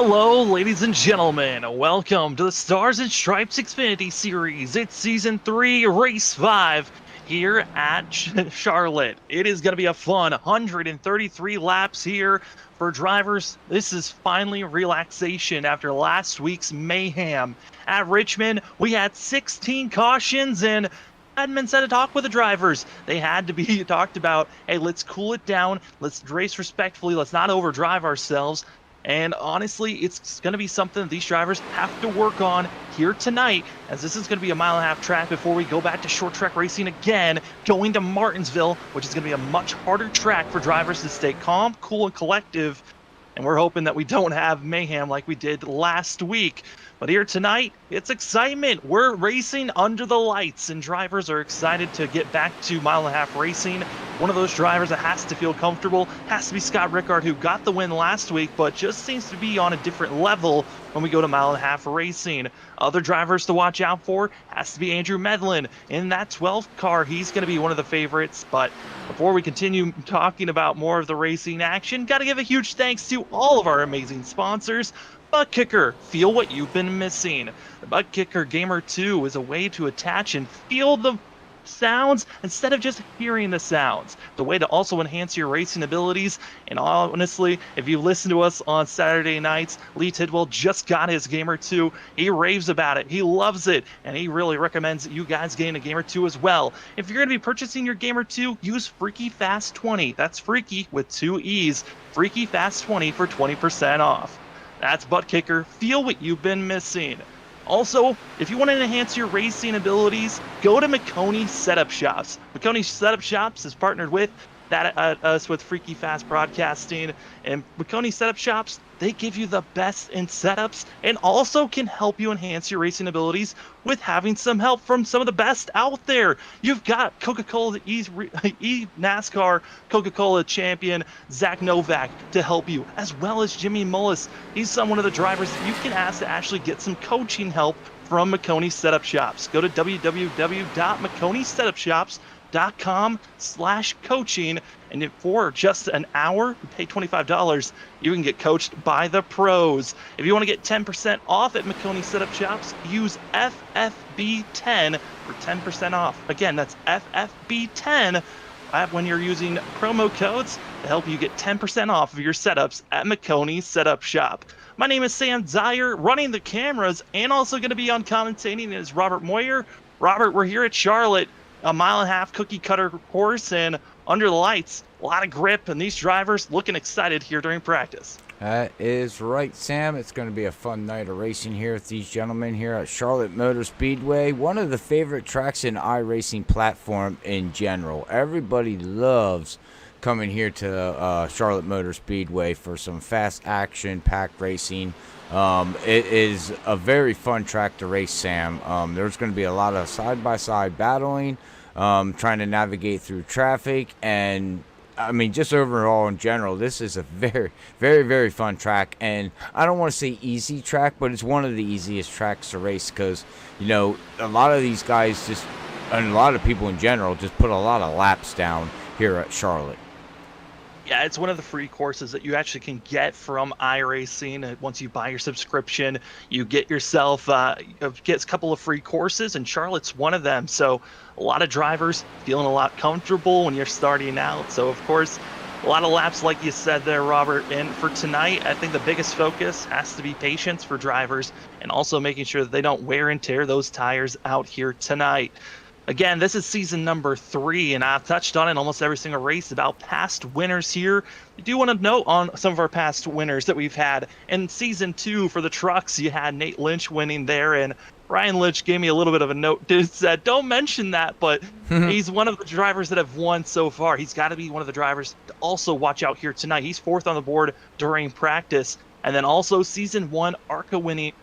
Hello, ladies and gentlemen. Welcome to the Stars and Stripes Xfinity Series. It's Season 3, Race 5 here at Charlotte. It is going to be a fun 133 laps here for drivers. This is finally relaxation after last week's mayhem. At Richmond, we had 16 cautions and Edmonds had to talk with the drivers. They had to be talked about. Hey, let's cool it down. Let's race respectfully. Let's not overdrive ourselves. And honestly, it's going to be something these drivers have to work on here tonight, as this is going to be a mile-and-a-half track before we go back to short track racing again, going to Martinsville, which is going to be a much harder track for drivers to stay calm, cool, and collective. And we're hoping that we don't have mayhem like we did last week. But here tonight, it's excitement. We're racing under the lights, and drivers are excited to get back to mile-and-a-half racing. One of those drivers that has to feel comfortable has to be Scott Rickard, who got the win last week, but just seems to be on a different level when we go to mile-and-a-half racing. Other drivers to watch out for has to be Andrew Medlin. In that 12th car, he's going to be one of the favorites. But before we continue talking about more of the racing action, got to give a huge thanks to all of our amazing sponsors. ButtKicker, feel what you've been missing. The ButtKicker Gamer 2 is a way to attach and feel the sounds instead of just hearing the sounds. The way to also enhance your racing abilities. And honestly, if you listen to us on Saturday nights, Lee Tidwell just got his Gamer 2. He raves about it. He loves it. And he really recommends that you guys gain a Gamer 2 as well. If you're going to be purchasing your Gamer 2, use Freaky Fast 20. That's Freaky with 2 E's. Freaky Fast 20 for 20% off. That's ButtKicker. Feel what you've been missing. Also, if you want to enhance your racing abilities, go to McConey Setup Shops. McConey Setup Shops is partnered with us with Freaky Fast Broadcasting, and McConey Setup Shops, they give you the best in setups and also can help you enhance your racing abilities with having some help from some of the best out there. You've got Coca-Cola NASCAR Coca-Cola champion Zach Novak to help you, as well as Jimmy Mullis. He's one of the drivers that you can ask to actually get some coaching help from McConey Setup Shops. Go to www.mcconeysetupshops.com/coaching, and for just an hour, you pay $25, you can get coached by the pros. If you want to get 10% off at McConey Setup Shops, use FFB10 for 10% off. Again, that's FFB10 when you're using promo codes to help you get 10% off of your setups at McConey Setup Shop. My name is Sam Dyer, running the cameras, and also going to be on commentating is Robert Moyer. Robert, we're here at Charlotte, a mile-and-a-half cookie-cutter course, and under the lights, a lot of grip, and these drivers looking excited here during practice. That is right, Sam. It's going to be a fun night of racing here with these gentlemen here at Charlotte Motor Speedway, one of the favorite tracks in iRacing platform in general. Everybody loves coming here to Charlotte Motor Speedway for some fast action, packed racing. It is a very fun track to race, Sam. There's going to be a lot of side-by-side battling, trying to navigate through traffic, and I mean, just overall in general, this is a very, very, very fun track. And I don't want to say easy track, but it's one of the easiest tracks to race because, you know, a lot of these guys just, and a lot of people in general, just put a lot of laps down here at Charlotte. Yeah, it's one of the free courses that you actually can get from iRacing. Once you buy your subscription, you get yourself gets a couple of free courses, and Charlotte's one of them. So a lot of drivers feeling a lot comfortable when you're starting out. So, of course, a lot of laps, like you said there, Robert. And for tonight, I think the biggest focus has to be patience for drivers and also making sure that they don't wear and tear those tires out here tonight. Again, this is season number 3, and I've touched on it in almost every single race about past winners here. I do want to note on some of our past winners that we've had. In season 2 for the trucks, you had Nate Lynch winning there, and Ryan Lynch gave me a little bit of a note. Said, don't mention that, but he's one of the drivers that have won so far. He's got to be one of the drivers to also watch out here tonight. He's 4th on the board during practice. And then also season 1 ARCA winning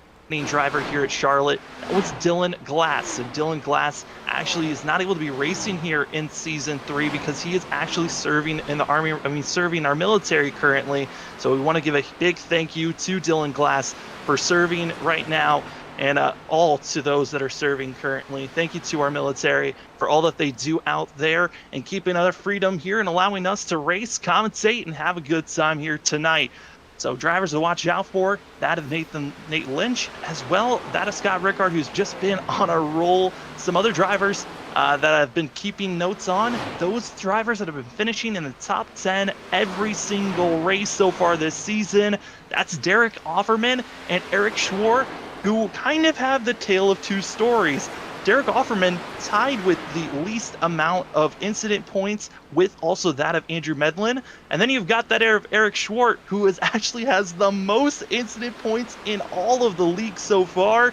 driver here at Charlotte. That was Dylan Glass. And Dylan Glass actually is not able to be racing here in season 3 because he is actually serving in the Army, serving our military currently. So we want to give a big thank you to Dylan Glass for serving right now, and all to those that are serving currently. Thank you to our military for all that they do out there and keeping our freedom here and allowing us to race, commentate, and have a good time here tonight. So drivers to watch out for, that of Nate Lynch, as well that of Scott Rickard, who's just been on a roll. Some other drivers that I've been keeping notes on, those drivers that have been finishing in the top 10 every single race so far this season. That's Derek Offerman and Eric Schwarr, who kind of have the tale of two stories. Derek Offerman tied with the least amount of incident points, with also that of Andrew Medlin. And then you've got that of Eric Schwartz, who actually has the most incident points in all of the league so far.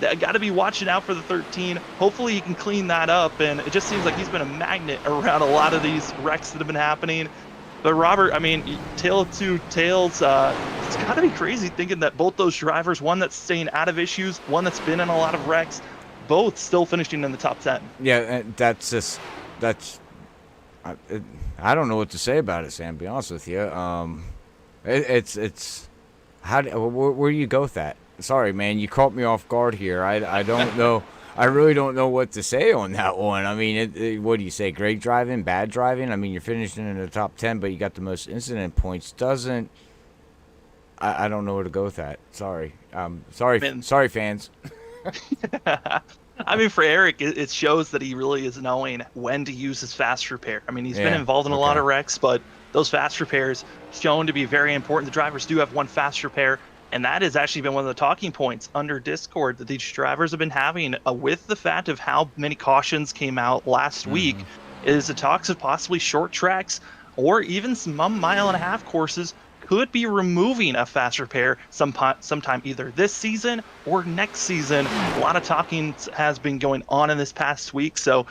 Got to be watching out for the 13. Hopefully he can clean that up. And it just seems like he's been a magnet around a lot of these wrecks that have been happening. But Robert, I mean, tale of two tales. It's got to be crazy thinking that both those drivers, one that's staying out of issues, one that's been in a lot of wrecks, both still finishing in the top 10. Yeah, I don't know what to say about it, Sam, to be honest with you. Where do you go with that? Sorry, man, you caught me off guard here. I don't know. I really don't know what to say on that one. I mean, what do you say? Great driving, bad driving? I mean, you're finishing in the top 10, but you got the most incident points. I don't know where to go with that. Sorry. Sorry, fans. I mean, for Eric, it shows that he really is knowing when to use his fast repair. I mean, he's been involved in a lot of wrecks, but those fast repairs shown to be very important. The drivers do have one fast repair, and that has actually been one of the talking points under Discord that these drivers have been having with the fact of how many cautions came out last week, is the talks of possibly short tracks or even some mile-and-a-half courses could be removing a fast repair sometime either this season or next season. A lot of talking has been going on in this past week. So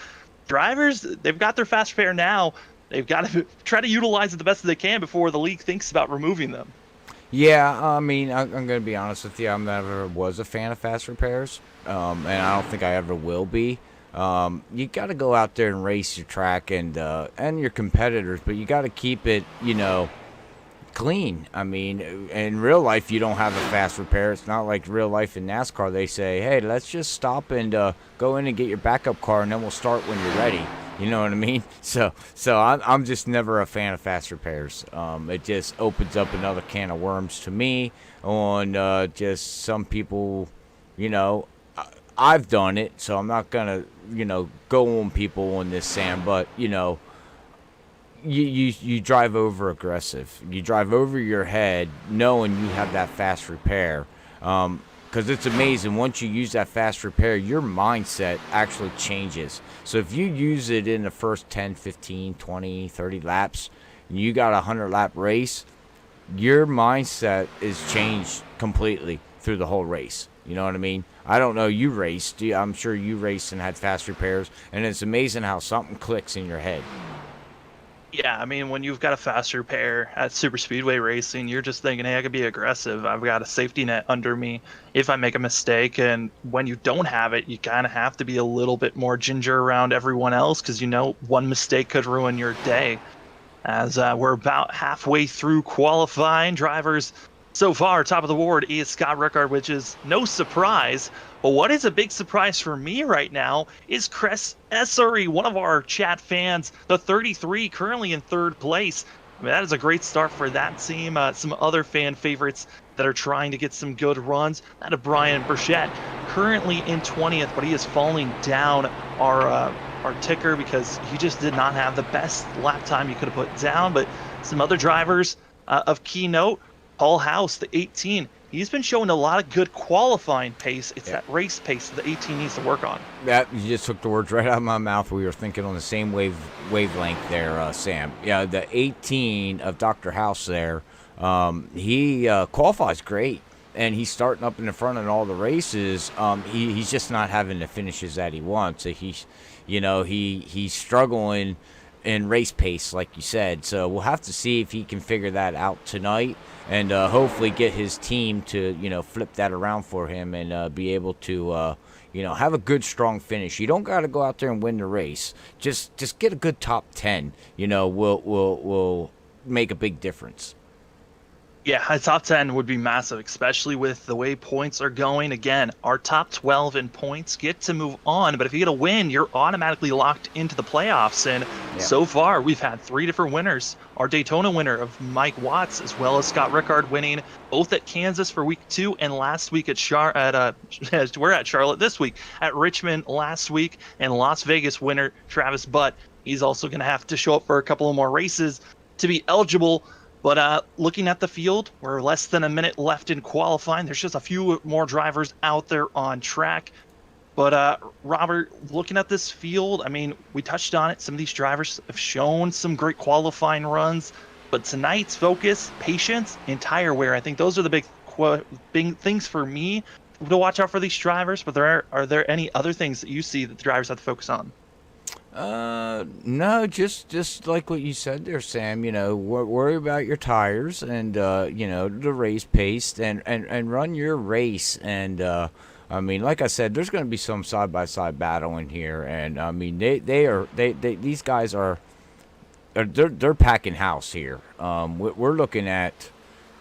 drivers, they've got their fast repair now. They've got to try to utilize it the best they can before the league thinks about removing them. Yeah, I mean, I'm going to be honest with you. I never was a fan of fast repairs, and I don't think I ever will be. You got to go out there and race your track and your competitors, but you got to keep it, clean. I mean, in real life, you don't have a fast repair. It's not like real life in NASCAR. They say, hey, let's just stop and go in and get your backup car, and then we'll start when you're ready. You know what I mean? So I'm just never a fan of fast repairs. It just opens up another can of worms to me on just some people, I've done it, so I'm not going to, go on people on this, Sam, but, You drive over aggressive. You drive over your head knowing you have that fast repair. Because it's amazing. Once you use that fast repair, your mindset actually changes. So if you use it in the first 10, 15, 20, 30 laps, and you got a 100-lap race, your mindset is changed completely through the whole race. You know what I mean? I don't know. You raced. I'm sure you raced and had fast repairs. And it's amazing how something clicks in your head. Yeah, I mean, when you've got a fast repair at super speedway racing, you're just thinking, hey, I could be aggressive. I've got a safety net under me if I make a mistake. And when you don't have it, you kind of have to be a little bit more ginger around everyone else because, one mistake could ruin your day. As we're about halfway through qualifying, drivers so far, top of the board is Scott Rickard, which is no surprise. But what is a big surprise for me right now is Chris Essery, one of our chat fans, the 33, currently in third place. I mean, that is a great start for that team. Some other fan favorites that are trying to get some good runs. That of Brian Burchett, currently in 20th, but he is falling down our ticker because he just did not have the best lap time he could have put down. But some other drivers of keynote, Paul House, the 18, he's been showing a lot of good qualifying pace. It's that race pace that the 18 needs to work on. That, you just took the words right out of my mouth. We were thinking on the same wavelength there, Sam. Yeah, the 18 of Dr. House there, he qualifies great, and he's starting up in the front in all the races. He's just not having the finishes that he wants. He's struggling in race pace, like you said. So we'll have to see if he can figure that out tonight. And hopefully get his team to, flip that around for him and be able to, have a good, strong finish. You don't got to go out there and win the race. Just get a good top 10, will make a big difference. Yeah, a top 10 would be massive, especially with the way points are going. Again, our top 12 in points get to move on, but if you get a win, you're automatically locked into the playoffs. And Yep. so far, we've had 3 different winners. Our Daytona winner of Mike Watts, as well as Scott Rickard winning both at Kansas for week 2 and last week at we're at Charlotte this week, at Richmond last week, and Las Vegas winner Travis Butt. He's also going to have to show up for a couple of more races to be eligible. But looking at the field, we're less than a minute left in qualifying. There's just a few more drivers out there on track. But Robert, looking at this field, I mean, we touched on it. Some of these drivers have shown some great qualifying runs. But tonight's focus, patience, and tire wear, I think those are the big things for me to watch out for these drivers. But are there any other things that you see that the drivers have to focus on? No, just like what you said there, Sam. You know, worry about your tires and you know, the race pace and run your race. And I mean, like I said, there's going to be some side by side battle in here, and I mean, these guys they're packing house here. We're looking at.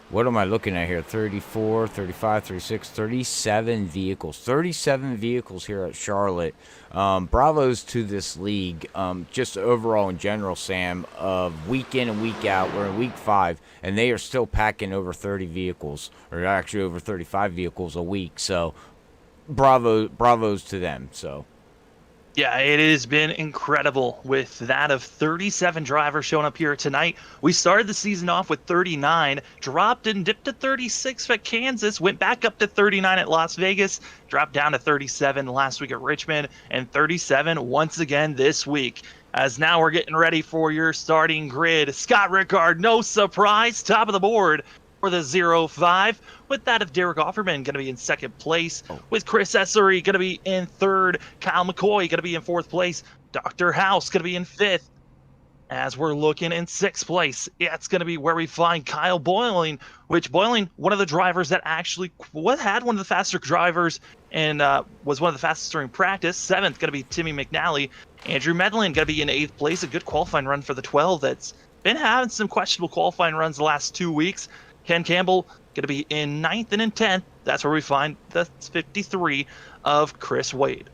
What am I looking at here? 34, 35, 36, 37 vehicles. 37 vehicles here at Charlotte. Bravos to this league. Just overall in general, Sam, of week in and week out. We're in week 5, and they are still packing over 30 vehicles, or actually over 35 vehicles a week. So, bravos to them. So. Yeah, it has been incredible with that of 37 drivers showing up here tonight. We started the season off with 39, dropped and dipped to 36 at Kansas, went back up to 39 at Las Vegas, dropped down to 37 last week at Richmond, and 37 once again this week. As now we're getting ready for your starting grid. Scott Rickard, no surprise, top of the board for the 0-5, with that of Derek Offerman going to be in second place, with Chris Essery going to be in third, Kyle McCoy going to be in fourth place, Dr. House going to be in fifth. As we're looking in sixth place, it's going to be where we find Kyle Boyling, which Boyling, one of the drivers that actually had one of the faster drivers and was one of the fastest during practice. Seventh going to be Timmy McNally. Andrew Medlin going to be in eighth place, a good qualifying run for the 12 that's been having some questionable qualifying runs the last 2 weeks. Ken Campbell going to be in 9th and in 10th. That's where we find the 53 of Chris Wade.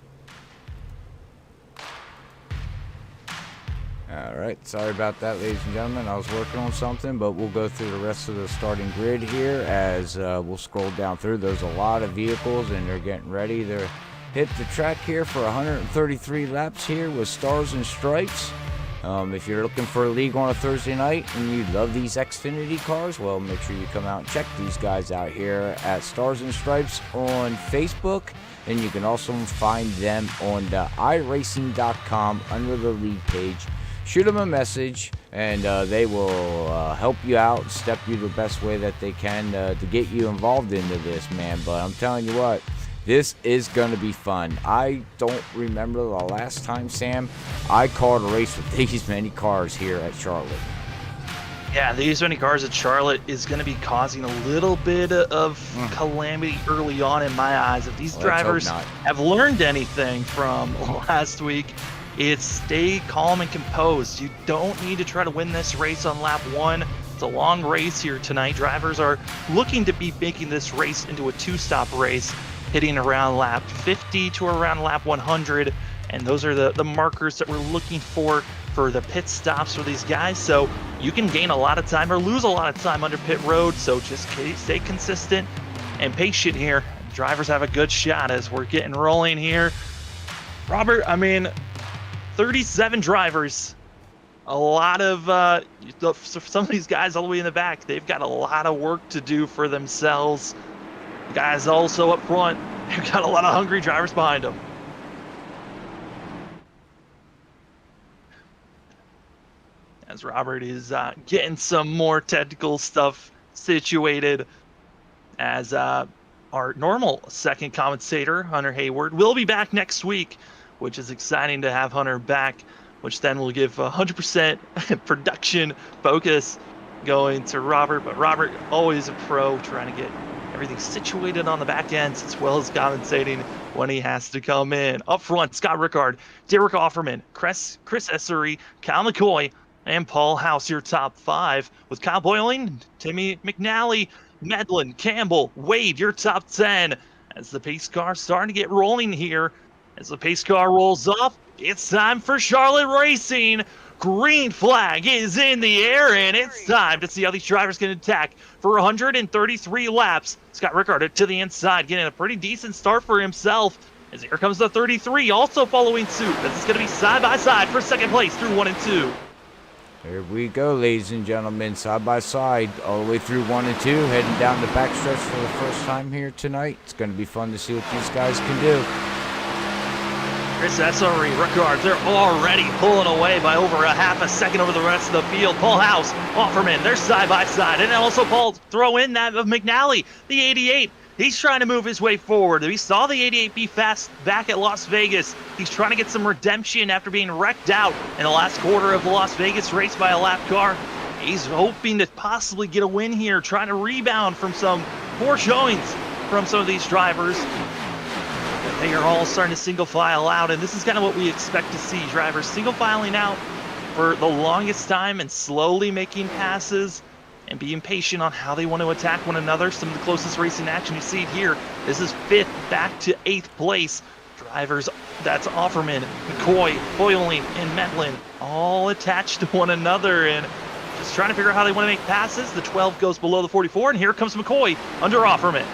All right, sorry about that, ladies and gentlemen. I was working on something, but we'll go through the rest of the starting grid here as we'll scroll down through. There's a lot of vehicles, and they're getting ready. They're hit the track here for 133 laps here with Stars and Stripes. If you're looking for a league on a Thursday night and you love these Xfinity cars, well, make sure you come out and check these guys out here at Stars and Stripes on Facebook. And you can also find them on the iRacing.com under the league page. Shoot them a message, and they will help you out, step you the best way that they can to get you involved into this, man. But I'm telling you what, this is going to be fun. I don't remember the last time, Sam, I called a race with these many cars here at Charlotte. Yeah, these many cars at Charlotte is going to be causing a little bit of calamity early on in my eyes. If these drivers have learned anything from last week, it's stay calm and composed. You don't need to try to win this race on lap 1. It's a long race here tonight. Drivers are looking to be making this race into a 2-stop race, hitting around lap 50 to around lap 100. And those are the markers that we're looking for the pit stops for these guys. So you can gain a lot of time or lose a lot of time under pit road. So just stay consistent and patient here. Drivers have a good shot as we're getting rolling here. Robert, I mean, 37 drivers. A lot of some of these guys all the way in the back, they've got a lot of work to do for themselves. Guys also up front, they've got a lot of hungry drivers behind them. As Robert is getting some more technical stuff situated, as our normal second commentator, Hunter Hayward, will be back next week, which is exciting to have Hunter back, which then will give 100% production focus going to Robert. But Robert, always a pro, trying to get everything situated on the back ends as well as commentating when he has to come in. Up front, Scott Rickard, Derek Offerman, Chris Essery, Kyle McCoy, and Paul House, your top 5, with Kyle Boyling, Timmy McNally, Medlin, Campbell, Wade, your top 10. As the pace car starting to get rolling here, as the pace car rolls off, it's time for Charlotte Racing. Green flag is in the air, and it's time to see how these drivers can attack for 133 laps. Scott Rickard to the inside, getting a pretty decent start for himself. As here comes the 33, also following suit. This is going to be side by side for second place through 1 and 2. Here we go, ladies and gentlemen, side by side, all the way through 1 and 2, heading down the backstretch for the first time here tonight. It's going to be fun to see what these guys can do. Chris Essery, Rickard, they're already pulling away by over a half a second over the rest of the field. Paul House, Offerman, they're side by side. And also Paul, throw in that of McNally, the 88. He's trying to move his way forward. We saw the 88 be fast back at Las Vegas. He's trying to get some redemption after being wrecked out in the last quarter of the Las Vegas race by a lap car. He's hoping to possibly get a win here, trying to rebound from some poor showings from some of these drivers. They are all starting to single file out, and this is kind of what we expect to see. Drivers single filing out for the longest time and slowly making passes and being patient on how they want to attack one another. Some of the closest racing action you see it here. This is 5th back to 8th place. Drivers, that's Offerman, McCoy, Boyling, and Medlin, all attached to one another and just trying to figure out how they want to make passes. The 12 goes below the 44, and here comes McCoy under Offerman.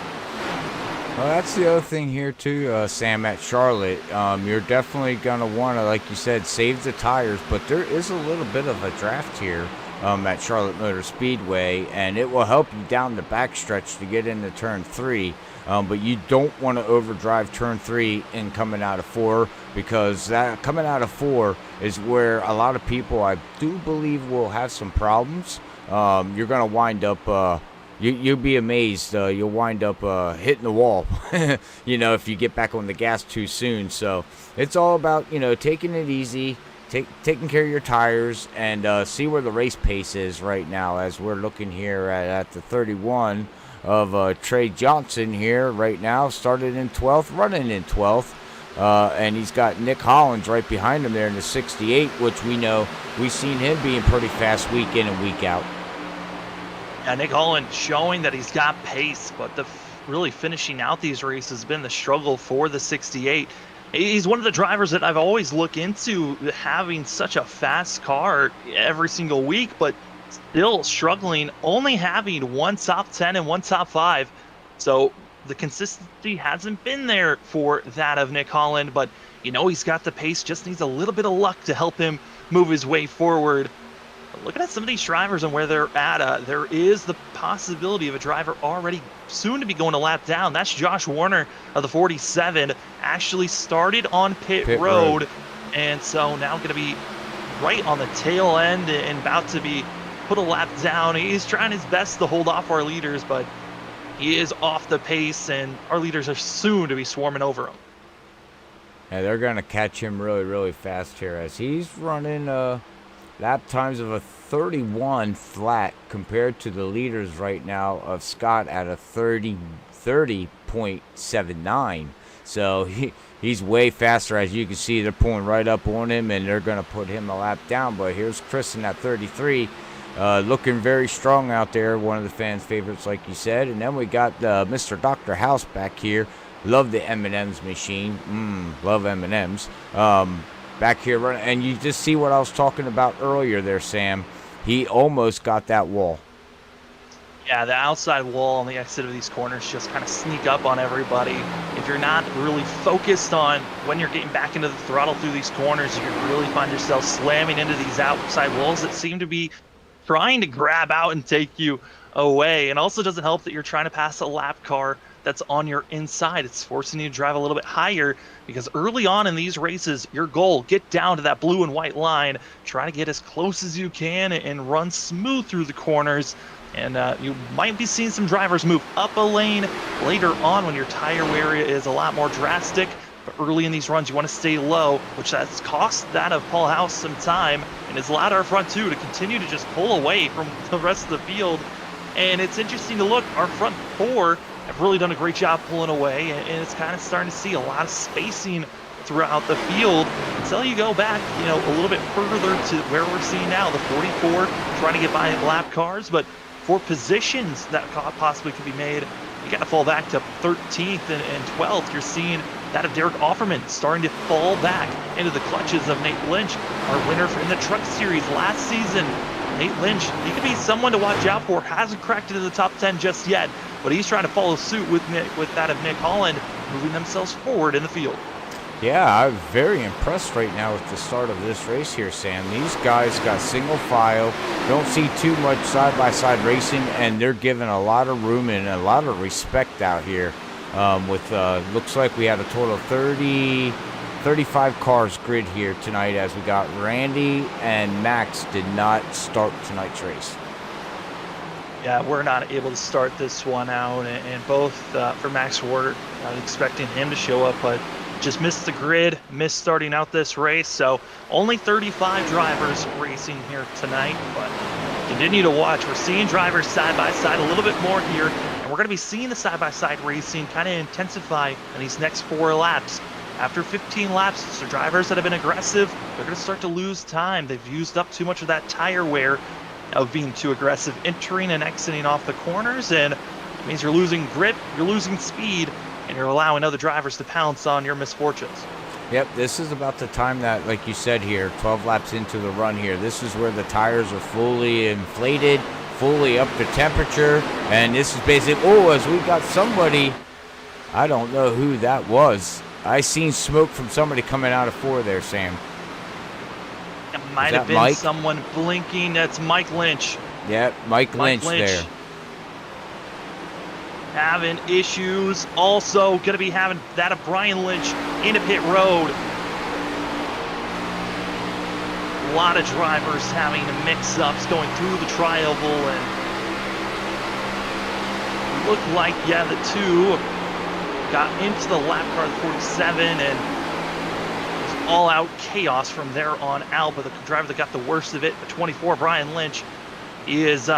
Well, that's the other thing here too, Sam, at Charlotte. You're definitely going to want to, like you said, save the tires, but there is a little bit of a draft here at Charlotte Motor Speedway, and it will help you down the backstretch to get into turn 3. But you don't want to overdrive turn 3 and coming out of 4, because that coming out of 4 is where a lot of people, I do believe, will have some problems. You're going to wind up... You'll be amazed. You'll wind up hitting the wall, if you get back on the gas too soon. So it's all about, taking it easy, taking care of your tires, and see where the race pace is right now, as we're looking here at the 31 of Trey Johnson here right now. Started in 12th, running in 12th. And he's got Nick Hollins right behind him there in the 68, which we've seen him being pretty fast week in and week out. Yeah, Nick Holland showing that he's got pace, but really finishing out these races has been the struggle for the 68. He's one of the drivers that I've always looked into having such a fast car every single week, but still struggling, only having 1 top 10 and 1 top 5. So the consistency hasn't been there for that of Nick Holland, but he's got the pace, just needs a little bit of luck to help him move his way forward. Looking at some of these drivers and where they're at, there is the possibility of a driver already soon to be going a lap down. That's Josh Warner of the 47, actually started on pit road, and so now going to be right on the tail end and about to be put a lap down. He's trying his best to hold off our leaders, but he is off the pace, and our leaders are soon to be swarming over him. Yeah, they're going to catch him really, really fast here, as he's running lap times of a 31 flat compared to the leaders right now of Scott at a 30.79. So he's way faster. As you can see, they're pulling right up on him, and they're going to put him a lap down. But here's Chris in that 33, looking very strong out there, one of the fans' favorites, like you said. And then we got Mr. Dr. House back here. Love the M&M's machine. Love M&M's. Back here running, and you just see what I was talking about earlier there, Sam. He almost got that wall. Yeah, the outside wall on the exit of these corners just kind of sneak up on everybody. If you're not really focused on when you're getting back into the throttle through these corners, you can really find yourself slamming into these outside walls that seem to be trying to grab out and take you away. And also doesn't help that you're trying to pass a lap car that's on your inside. It's forcing you to drive a little bit higher, because early on in these races, your goal, get down to that blue and white line, try to get as close as you can and run smooth through the corners. And you might be seeing some drivers move up a lane later on when your tire wear is a lot more drastic. But early in these runs, you want to stay low, which has cost that of Paul House some time, and has allowed our front two to continue to just pull away from the rest of the field. And it's interesting to look, our front four have really done a great job pulling away, and it's kind of starting to see a lot of spacing throughout the field until you go back, a little bit further to where we're seeing now, the 44 trying to get by lap cars. But for positions that possibly could be made, you got to fall back to 13th and 12th. You're seeing that of Derek Offerman starting to fall back into the clutches of Nate Lynch, our winner in the Truck Series last season. Nate Lynch, he could be someone to watch out for. Hasn't cracked into the top 10 just yet, but he's trying to follow suit with that of Nick Holland, moving themselves forward in the field. Yeah, I'm very impressed right now with the start of this race here, Sam. These guys got single file, don't see too much side-by-side racing, and they're giving a lot of room and a lot of respect out here. Looks like we had a total of 35 cars grid here tonight, as we got Randy and Max did not start tonight's race. Yeah, we're not able to start this one out, and both for Max Ward, expecting him to show up, but just missed the grid, missed starting out this race. So only 35 drivers racing here tonight, but continue to watch. We're seeing drivers side by side a little bit more here, and we're going to be seeing the side by side racing kind of intensify in these next 4 laps. After 15 laps, so drivers that have been aggressive, they're going to start to lose time. They've used up too much of that tire wear of being too aggressive, entering and exiting off the corners, and it means you're losing grip, you're losing speed, and you're allowing other drivers to pounce on your misfortunes. Yep, this is about the time that, like you said here, 12 laps into the run here, this is where the tires are fully inflated, fully up to temperature, and this is basically, as we got somebody, I don't know who that was. I seen smoke from somebody coming out of 4 there, Sam. It might have been Mike? Someone blinking. That's Mike Lynch. Yep, Mike Lynch there. Having issues. Also going to be having that of Brian Lynch into pit road. A lot of drivers having mix-ups going through the tri-oval, and it looked like, the 2 got into the lap car 47, and it was all-out chaos from there on out. But the driver that got the worst of it, the 24, Brian Lynch, is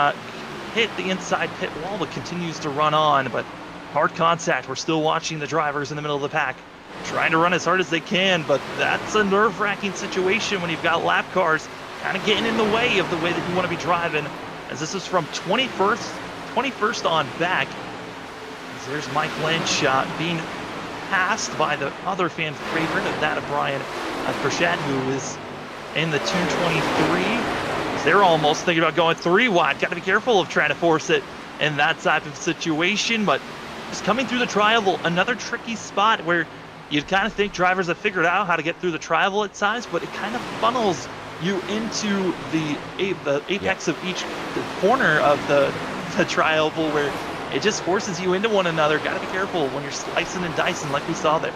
hit the inside pit wall but continues to run on. But hard contact. We're still watching the drivers in the middle of the pack trying to run as hard as they can, but that's a nerve-wracking situation when you've got lap cars kind of getting in the way of the way that you want to be driving, as this is from 21st on back. As there's Mike Lynch being passed by the other fan favorite of that of Brian Frechette, who is in the 223. They're almost thinking about going 3 wide. Got to be careful of trying to force it in that type of situation. But just coming through the tri-oval, another tricky spot where you'd kind of think drivers have figured out how to get through the tri-oval at times, but it kind of funnels you into the apex of each corner of the tri-oval, where it just forces you into one another. Got to be careful when you're slicing and dicing like we saw there.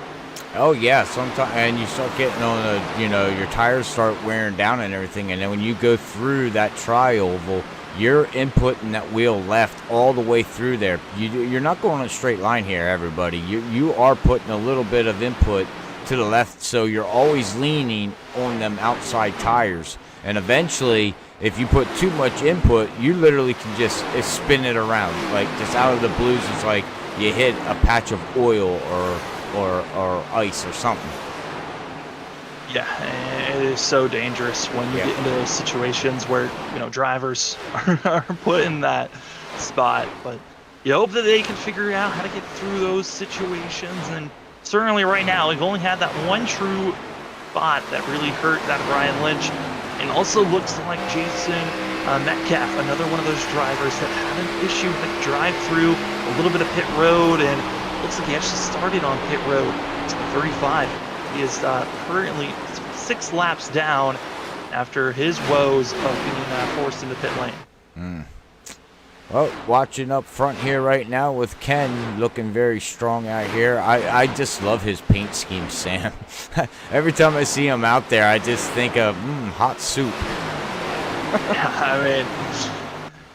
Oh yeah, sometimes, and you start getting on your tires start wearing down and everything, and then when you go through that tri-oval, you're inputting that wheel left all the way through there. You're not going in a straight line here, everybody. You are putting a little bit of input to the left, so you're always leaning on them outside tires. And eventually, if you put too much input, you literally can just spin it around. Like, just out of the blues, it's like you hit a patch of oil or ice or something. Yeah, it is so dangerous when you get into those situations where drivers are put in that spot. But you hope that they can figure out how to get through those situations. And certainly right now, we've only had that one true spot that really hurt that Brian Lynch, and also looks like Jason Metcalf, another one of those drivers that had an issue with drive through a little bit of pit road, and looks like he actually started on pit road 35. He is currently 6 laps down after his woes of being forced into pit lane. Well, watching up front here right now with Ken, looking very strong out here. I just love his paint scheme, Sam. Every time I see him out there, I just think of hot soup. I mean,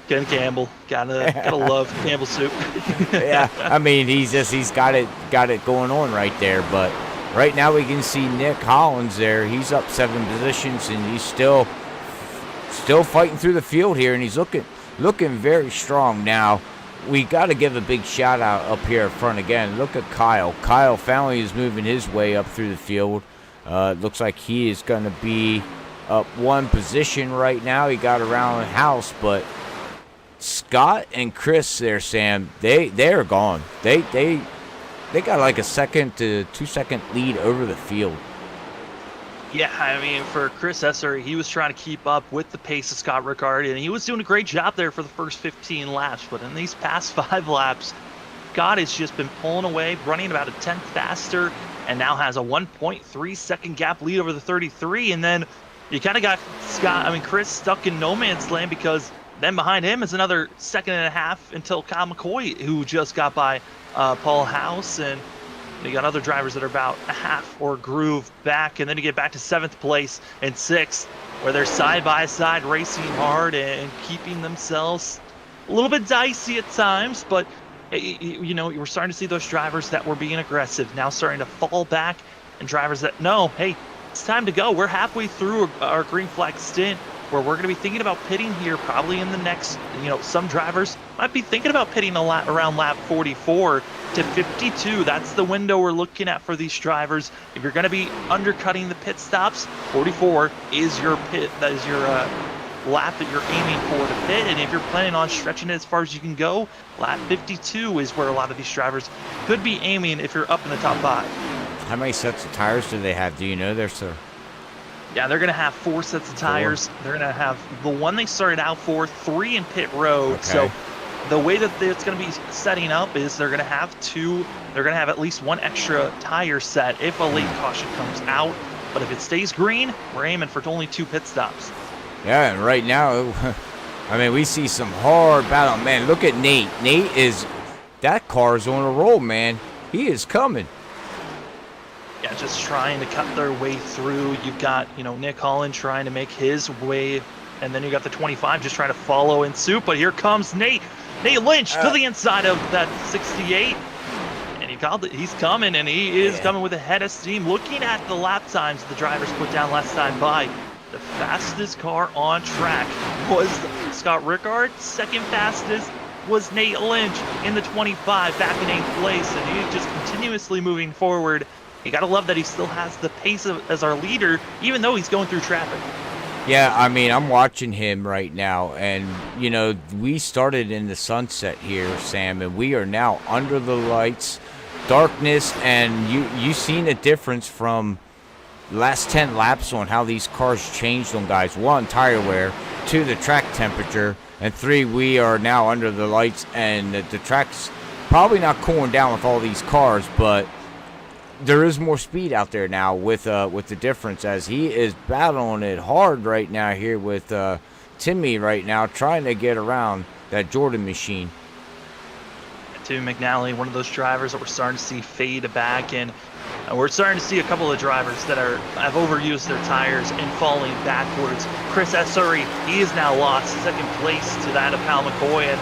Ken Campbell, gotta love Campbell soup. Yeah, I mean he's got it going on right there. But right now we can see Nick Hollins there. He's up 7 positions and he's still fighting through the field here, and he's looking very strong. Now, we got to give a big shout out up here front again. Look at Kyle. Kyle finally is moving his way up through the field. Looks like he is going to be up one position right now. He got around the house, but Scott and Chris there, Sam, they're gone. They got like a 2 to 2 second lead over the field. Yeah, I mean, for Chris Esser, he was trying to keep up with the pace of Scott Rickard, and he was doing a great job there for the first 15 laps. But in these past 5 laps, Scott has just been pulling away, running about a tenth faster, and now has a 1.3 second gap lead over the 33. And then you kind of got Chris stuck in no man's land, because then behind him is another 1.5 seconds until Kyle McCoy, who just got by Paul House, and you got other drivers that are about a half or groove back, and then you get back to 7th place and 6th, where they're side by side racing hard and keeping themselves a little bit dicey at times. But you know, we're starting to see those drivers that were being aggressive now starting to fall back, and drivers that know, hey, it's time to go. We're halfway through our green flag stint, where we're going to be thinking about pitting here probably in the next, you know, some drivers might be thinking about pitting around lap 44 to 52. That's the window we're looking at for these drivers. If you're going to be undercutting the pit stops, 44 is your pit. That is your lap that you're aiming for to pit. And if you're planning on stretching it as far as you can go, lap 52 is where a lot of these drivers could be aiming if you're up in the top 5. How many sets of tires do they have? Do you know there, sir? Yeah, they're going to have 4 sets of tires. They're going to have the one they started out for, 3 in pit road. Okay. So the way that it's going to be setting up is they're going to have at least 1 extra tire set if a late caution comes out. But if it stays green, we're aiming for only 2 pit stops. Yeah, and right now, I mean, we see some hard battle. Man, look at Nate. That car is on a roll, man. He is coming. Yeah, just trying to cut their way through. You've got, you know, Nick Holland trying to make his way, and then you got the 25 just trying to follow in suit. But here comes Nate Lynch to the inside of that 68, and he's coming, and he is coming with a head of steam. Looking at the lap times the drivers put down last time by, the fastest car on track was Scott Rickard. Second fastest was Nate Lynch in the 25, back in 8th place, and he's just continuously moving forward. You gotta love that he still has the pace as our leader, even though he's going through traffic. Yeah, I mean, I'm watching him right now, and, you know, we started in the sunset here, Sam, and we are now under the lights, darkness, and you seen a difference from last 10 laps on how these cars changed on guys. 1, tire wear, 2, the track temperature, and 3, we are now under the lights, and the track's probably not cooling down with all these cars, but there is more speed out there now with the difference, as he is battling it hard right now here with Timmy right now, trying to get around that Jordan machine. Timmy McNally, one of those drivers that we're starting to see fade back, and we're starting to see a couple of drivers that have overused their tires and falling backwards. Chris Essary, he is now lost 2nd place to that of Hal McCoy, and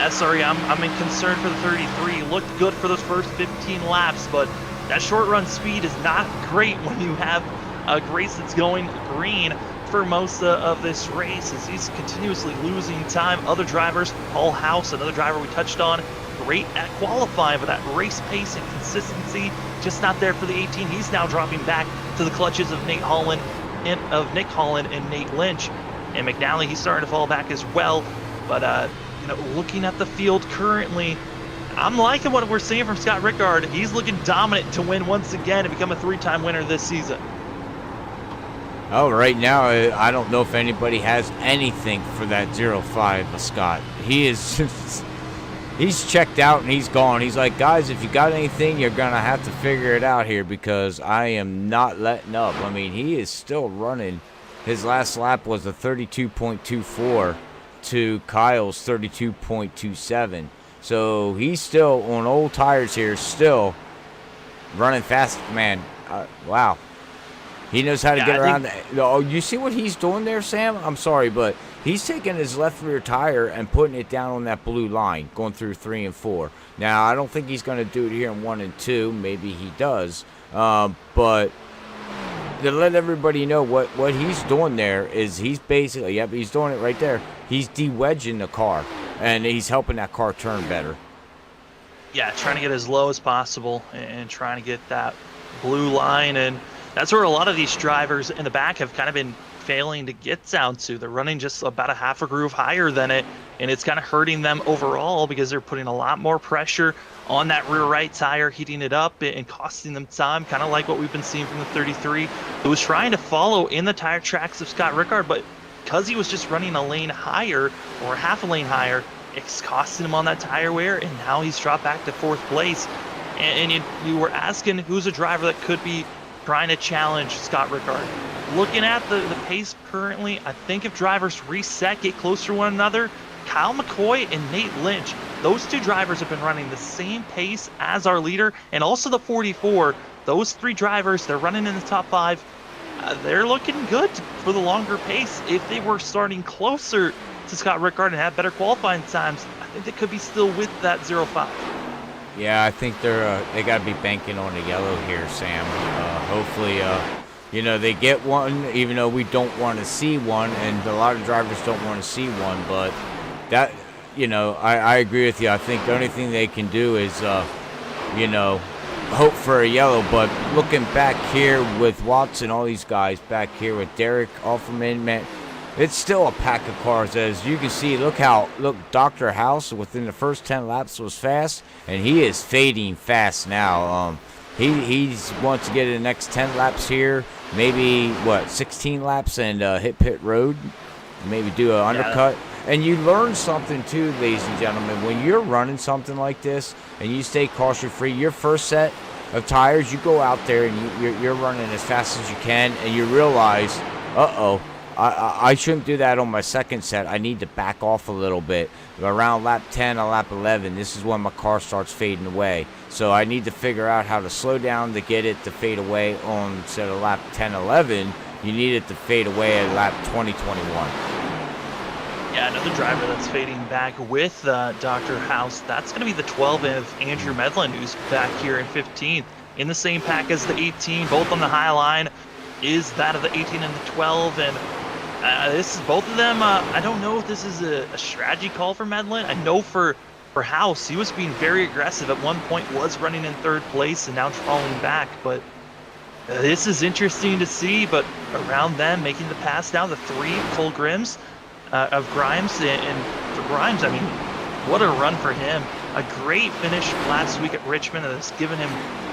Essary, I'm in concern for the 33. He looked good for those first 15 laps, but that short run speed is not great when you have a race that's going green for most of this race, as he's continuously losing time. Other drivers, Paul House, another driver we touched on, great at qualifying, but that race pace and consistency just not there for the 18. He's now dropping back to the clutches of Nick Holland and Nate Lynch. And McNally, he's starting to fall back as well. But you know, looking at the field currently, I'm liking what we're seeing from Scott Rickard. He's looking dominant to win once again and become a 3-time winner this season. Oh, right now, I don't know if anybody has anything for that 05 Scott. He is he's checked out and he's gone. He's like, guys, if you got anything, you're going to have to figure it out here, because I am not letting up. I mean, he is still running. His last lap was a 32.24 to Kyle's 32.27. So he's still on old tires here, still running fast, man. Wow. He knows how to get around. Oh, you see what he's doing there, Sam? I'm sorry, but he's taking his left rear tire and putting it down on that blue line, going through 3 and 4. Now, I don't think he's going to do it here in 1 and 2. Maybe he does. But to let everybody know what he's doing there is he's basically, he's doing it right there. He's de-wedging the car. and he's helping that car turn better. Yeah, trying to get as low as possible and trying to get that blue line, and that's where a lot of these drivers in the back have kind of been failing to get down to. They're running just about a half a groove higher than it, and it's kind of hurting them overall because they're putting a lot more pressure on that rear right tire, heating it up and costing them time, kind of like what we've been seeing from the 33, who was trying to follow in the tire tracks of Scott Rickard, but because he was just running a lane higher or half a lane higher, it's costing him on that tire wear, and now he's dropped back to 4th place. And you were asking who's a driver that could be trying to challenge Scott Rickard. Looking at the pace currently, I think if drivers reset, get closer to one another, Kyle McCoy and Nate Lynch, those 2 drivers have been running the same pace as our leader, and also the 44. Those 3 drivers, they're running in the top 5. They're looking good for the longer pace. If they were starting closer to Scott Rickard and have better qualifying times, I think they could be still with that 0.5. Yeah, I think they got to be banking on a yellow here, Sam. Hopefully, they get one, even though we don't want to see one, and a lot of drivers don't want to see one. But that, I agree with you. I think the only thing they can do is, hope for a yellow. But looking back here with Watson, all these guys back here with Derek Offerman, man, it's still a pack of cars. As you can see, look, Dr. House within the first 10 laps was fast, and he is fading fast now. He wants to get in the next 10 laps here, maybe 16 laps, and hit pit road, maybe do an undercut. And you learn something too, ladies and gentlemen, when you're running something like this and you stay caution free, your first set of tires, you go out there and you're running as fast as you can, and you realize, I shouldn't do that on my second set. I need to back off a little bit. Around lap 10 or lap 11, this is when my car starts fading away. So I need to figure out how to slow down to get it to fade away on, instead of lap 10, 11, you need it to fade away at lap 20, 21. Yeah, another driver that's fading back with Dr. House. That's going to be the 12 of Andrew Medlin, who's back here in 15th. In the same pack as the 18, both on the high line, is that of the 18 and the 12. And this is both of them. I don't know if this is a strategy call for Medlin. I know for House, he was being very aggressive. At one point was running in 3rd place and now falling back. But this is interesting to see. But around them, making the pass down the 3, Cole Grimes of Grimes. And for Grimes, I mean, what a run for him. A great finish last week at Richmond that has given him,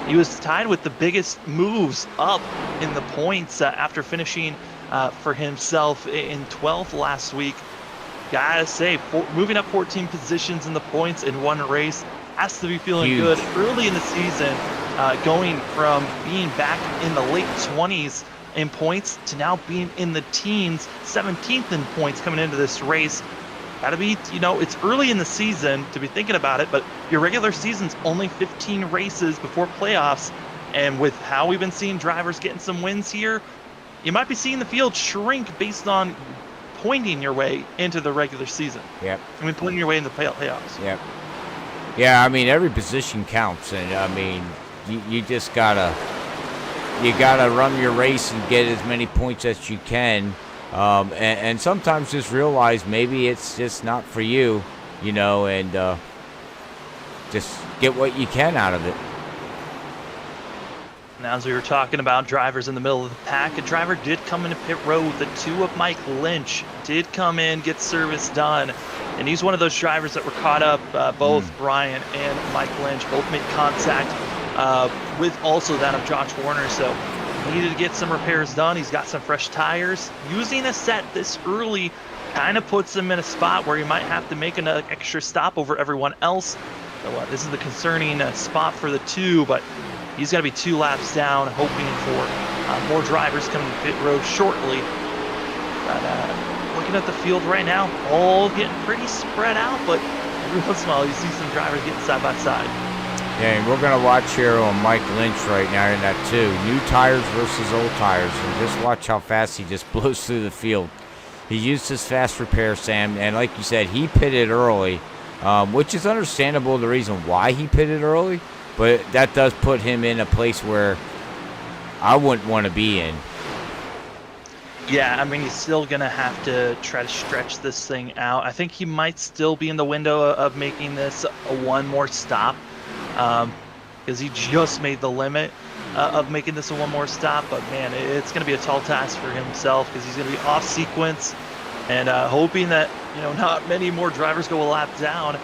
he was tied with the biggest moves up in the points after finishing for himself in 12th last week. Gotta say, moving up 14 positions in the points in one race has to be feeling good early in the season, going from being back in the late 20s in points to now being in the teens, 17th in points coming into this race. Gotta be, it's early in the season to be thinking about it, but your regular season's only 15 races before playoffs, and with how we've been seeing drivers getting some wins here, you might be seeing the field shrink based on pointing your way into the regular season. Yep. I mean, pointing your way in the playoffs. Yep. Yeah, I mean, every position counts, and I mean, you just gotta run your race and get as many points as you can, and sometimes just realize maybe it's just not for you, and just get what you can out of it. Now, as we were talking about drivers in the middle of the pack, a driver did come into pit road. The 2 of Mike Lynch did come in, get service done. And he's one of those drivers that were caught up, both Brian and Mike Lynch, both made contact with also that of Josh Warner. So needed to get some repairs done. He's got some fresh tires. Using a set this early kind of puts him in a spot where he might have to make an extra stop over everyone else. So this is the concerning spot for the 2, but he's got to be 2 laps down, hoping for more drivers coming to pit road shortly. But looking at the field right now, all getting pretty spread out, but every once in a while you see some drivers getting side by side. Yeah, and we're going to watch here on Mike Lynch right now in that 2. New tires versus old tires, and just watch how fast he just blows through the field. He used his fast repair, Sam, and like you said, he pitted early, which is understandable, the reason why he pitted early. But that does put him in a place where I wouldn't want to be in. Yeah, I mean, he's still going to have to try to stretch this thing out. I think he might still be in the window of making this a one more stop, because he just made the limit of making this a one more stop. But man, it's going to be a tall task for himself, because he's going to be off sequence and hoping that, not many more drivers go a lap down,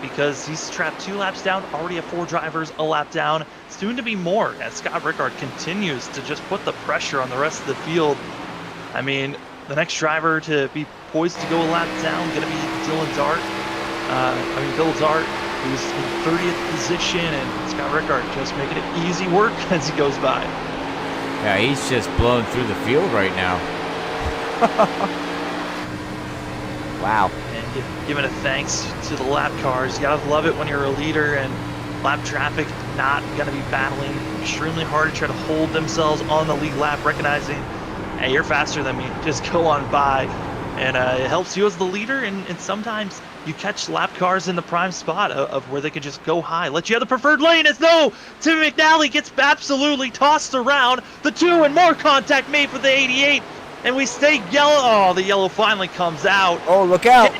because he's trapped 2 laps down, already have 4 drivers a lap down, soon to be more, as Scott Rickard continues to just put the pressure on the rest of the field. I mean, the next driver to be poised to go a lap down going to be Dylan Dart. Bill Dart, who's in 30th position, and Scott Rickard just making it easy work as he goes by. Yeah, he's just blowing through the field right now. Wow. And giving a thanks to the lap cars. You gotta love it when you're a leader and lap traffic not gonna be battling extremely hard to try to hold themselves on the lead lap, recognizing, hey, you're faster than me, just go on by. And it helps you as the leader, and sometimes you catch lap cars in the prime spot of where they can just go high, let you have the preferred lane, as though Tim McNally gets absolutely tossed around. The 2 and more contact made for the 88, and we stay yellow. Oh, the yellow finally comes out. Oh, look out.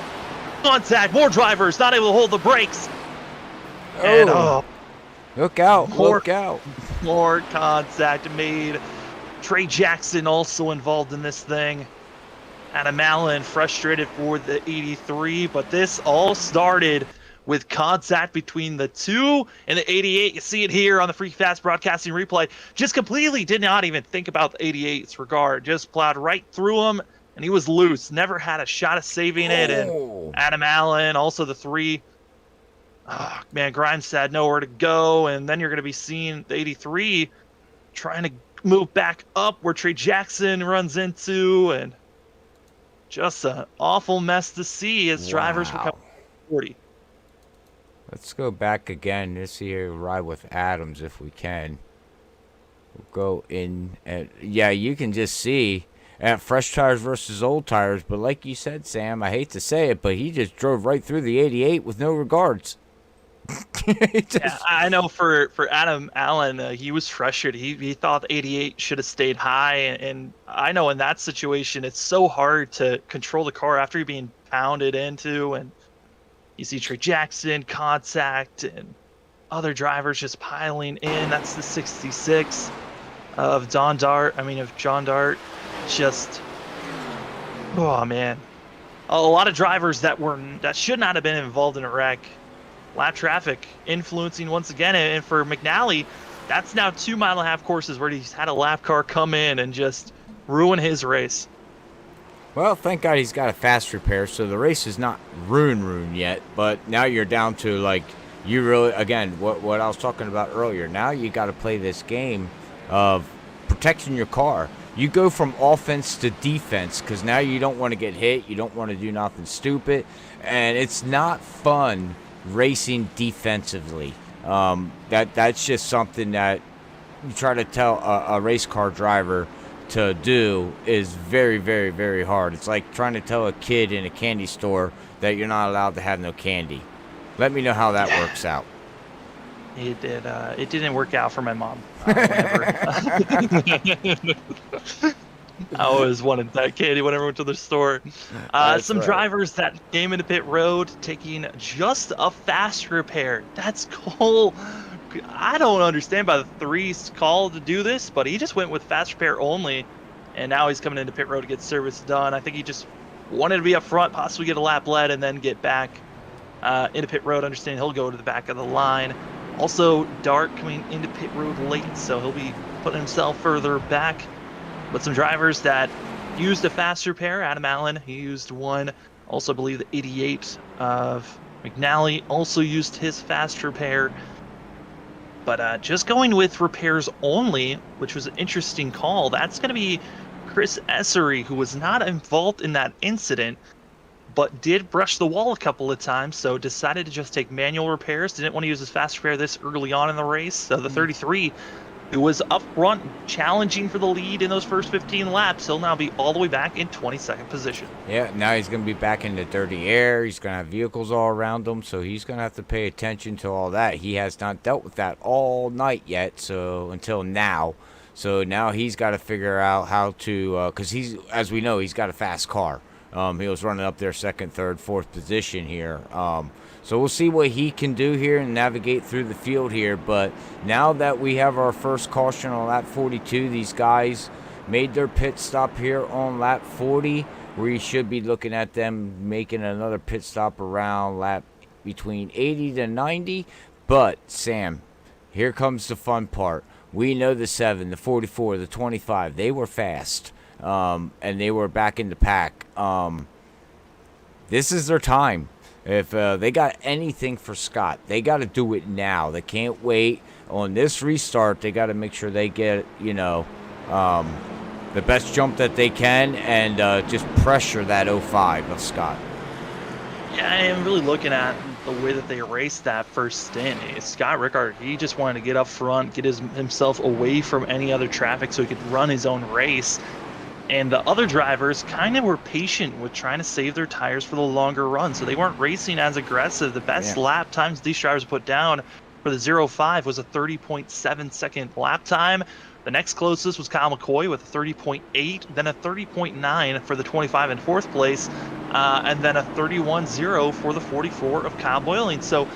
Contact, more drivers not able to hold the brakes. Oh, And look out, look out. More contact made. Trey Jackson also involved in this thing. Adam Allen frustrated for the 83, but this all started with contact between the 2 and the 88. You see it here on the Freaky Fast Broadcasting replay. Just completely did not even think about the 88's regard. Just plowed right through him, and he was loose. Never had a shot of saving it. And Adam Allen, also the 3. Oh, man, Grimes had nowhere to go, and then you're going to be seeing the 83 trying to move back up where Trey Jackson runs into, and just an awful mess to see as drivers were coming 40. Let's go back again. Let's see here, ride with Adams if we can. We'll go in, and yeah, you can just see at fresh tires versus old tires. But like you said, Sam, I hate to say it, but he just drove right through the 88 with no regards. Yeah, I know for Adam Allen, he was frustrated. He thought the 88 should have stayed high, and I know in that situation it's so hard to control the car after you're being pounded into, and you see Trey Jackson contact and other drivers just piling in. That's the 66 of John Dart. Just, oh man, a lot of drivers that should not have been involved in a wreck. Lap traffic influencing once again, and for McNally, that's now 2.5 courses where he's had a lap car come in and just ruin his race. Well, thank God he's got a fast repair, so the race is not ruined yet. But now you're down to, like, you really, again, what I was talking about earlier. Now you got to play this game of protecting your car. You go from offense to defense, because now you don't want to get hit, you don't want to do nothing stupid, and it's not fun racing defensively. That's just something that you try to tell a race car driver to do is very, very, very hard. It's like trying to tell a kid in a candy store that you're not allowed to have no candy. Let me know how that works out. It did. It didn't work out for my mom. I always wanted that candy whenever I went to the store. Some drivers that came into pit road taking just a fast repair. That's cool. I don't understand by the 3's call to do this, but he just went with fast repair only, and now he's coming into pit road to get service done. I think he just wanted to be up front, possibly get a lap led, and then get back into pit road. Understand he'll go to the back of the line. Also, Dart coming into pit road late, so he'll be putting himself further back. But some drivers that used a fast repair, Adam Allen, he used one. Also, I believe the 88 of McNally also used his fast repair. But just going with repairs only, which was an interesting call, that's going to be Chris Essery, who was not involved in that incident, but did brush the wall a couple of times, so decided to just take manual repairs. Didn't want to use his fast repair this early on in the race. So the 33, who was up front challenging for the lead in those first 15 laps, he'll now be all the way back in 22nd position. Yeah, now he's going to be back in the dirty air. He's going to have vehicles all around him, so he's going to have to pay attention to all that. He has not dealt with that all night yet, so until now. So now he's got to figure out how to, because as we know, he's got a fast car. He was running up there second, third, fourth position here. So we'll see what he can do here and navigate through the field here. But now that we have our first caution on lap 42, these guys made their pit stop here on lap 40. We should be looking at them making another pit stop around lap between 80 to 90. But, Sam, here comes the fun part. We know the 7, the 44, the 25, they were fast. And they were back in the pack. This is their time. If they got anything for Scott, they got to do it now. They can't wait. On this restart, they got to make sure they get, the best jump that they can and just pressure that 05 of Scott. Yeah, I am really looking at the way that they raced that first stint. Scott Rickard, he just wanted to get up front, get himself away from any other traffic so he could run his own race. And the other drivers kind of were patient with trying to save their tires for the longer run, so they weren't racing as aggressive. The best lap times these drivers put down for the 05 was a 30.7 second lap time. The next closest was Kyle McCoy with a 30.8, then a 30.9 for the 25 in fourth place, and then a 31.0 for the 44 of Kyle Boyling. So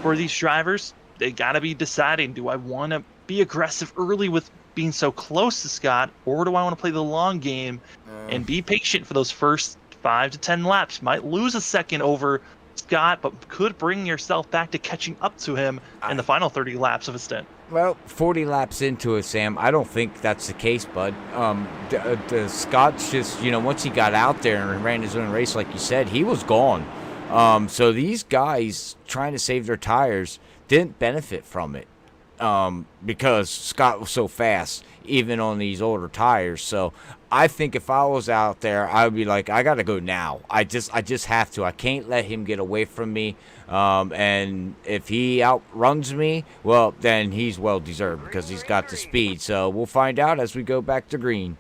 for these drivers, they got to be deciding, do I want to be aggressive early with being so close to Scott, or do I want to play the long game and be patient for those first 5 to 10 laps? Might lose a second over Scott, but could bring yourself back to catching up to him in the final 30 laps of a stint. Well, 40 laps into it, Sam, I don't think that's the case, bud. Scott's just, once he got out there and ran his own race, like you said, he was gone. So these guys trying to save their tires didn't benefit from it. Because Scott was so fast, even on these older tires. So I think if I was out there, I would be like, I got to go now. I just have to. I can't let him get away from me. And if he outruns me, well, then he's well-deserved because he's got the speed. So we'll find out as we go back to green.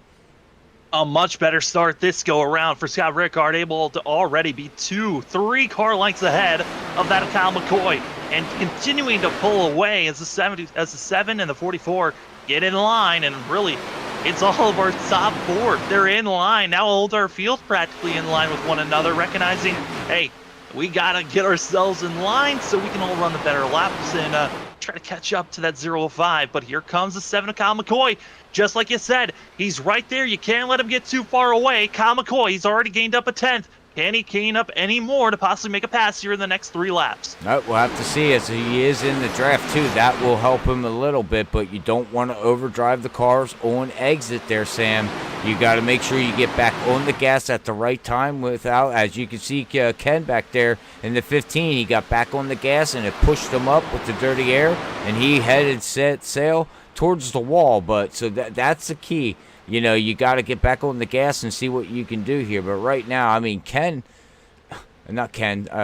A much better start this go around for Scott Rickard, able to already be 2-3 car lengths ahead of that of Kyle McCoy, and continuing to pull away as the 7 and the 44 get in line. And really, it's all of our top 4. They're in line now. Hold our field practically in line with one another, recognizing, hey, we gotta get ourselves in line so we can all run the better laps and try to catch up to that 0.05. But here comes the 7 of Kyle McCoy. Just like you said, he's right there. You can't let him get too far away. Kyle McCoy, he's already gained up a 10th. Can he gain up any more to possibly make a pass here in the next 3 laps? We'll have to see, as he is in the draft too. That will help him a little bit, but you don't want to overdrive the cars on exit there, Sam. You got to make sure you get back on the gas at the right time without, as you can see, Ken back there in the 15. He got back on the gas and it pushed him up with the dirty air, and he headed set sail towards the wall. But so that's the key. You got to get back on the gas and see what you can do here. But right now, I mean, I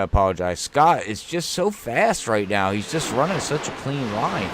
apologize. Scott is just so fast right now. He's just running such a clean line.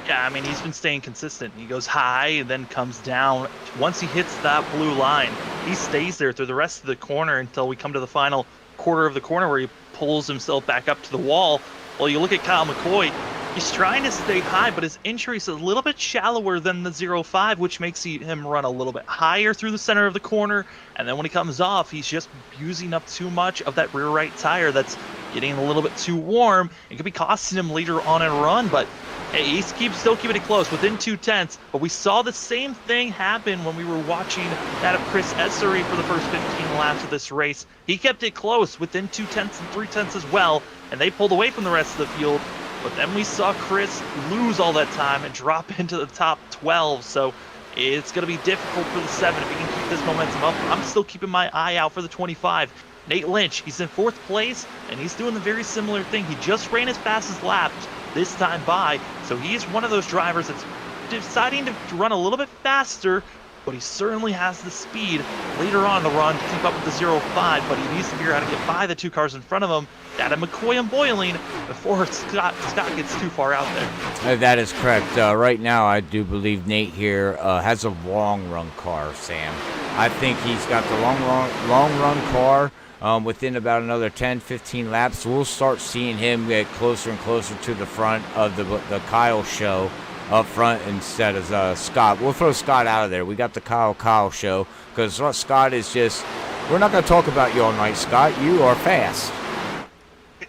Yeah, I mean, he's been staying consistent. He goes high and then comes down. Once he hits that blue line, he stays there through the rest of the corner until we come to the final quarter of the corner where he pulls himself back up to the wall. Well, you look at Kyle McCoy. He's trying to stay high, but his entry is a little bit shallower than the 0.5, which makes him run a little bit higher through the center of the corner. And then when he comes off, he's just using up too much of that rear right tire that's getting a little bit too warm. It could be costing him later on in a run, but hey, he's still keeping it close, within 0.2. But we saw the same thing happen when we were watching that of Chris Essery for the first 15 laps of this race. He kept it close, within 0.2 and 0.3 as well, and they pulled away from the rest of the field. But then we saw Chris lose all that time and drop into the top 12. So it's going to be difficult for the 7 if he can keep this momentum up. I'm still keeping my eye out for the 25. Nate Lynch, he's in 4th place, and he's doing the very similar thing. He just ran his fastest laps this time by. So he's one of those drivers that's deciding to run a little bit faster, but he certainly has the speed later on in the run to keep up with the 0.5, but he needs to figure out how to get by the 2 cars in front of him, that of McCoy and Boyling, before Scott gets too far out there. That is correct. Right now, I do believe Nate here has a long-run car, Sam. I think he's got the long-run car. Within about another 10, 15 laps, we'll start seeing him get closer and closer to the front of the Kyle show. up front instead of Scott. We'll throw Scott out of there. We got the Kyle show because Scott is just, we're not going to talk about you all night, Scott. You are fast.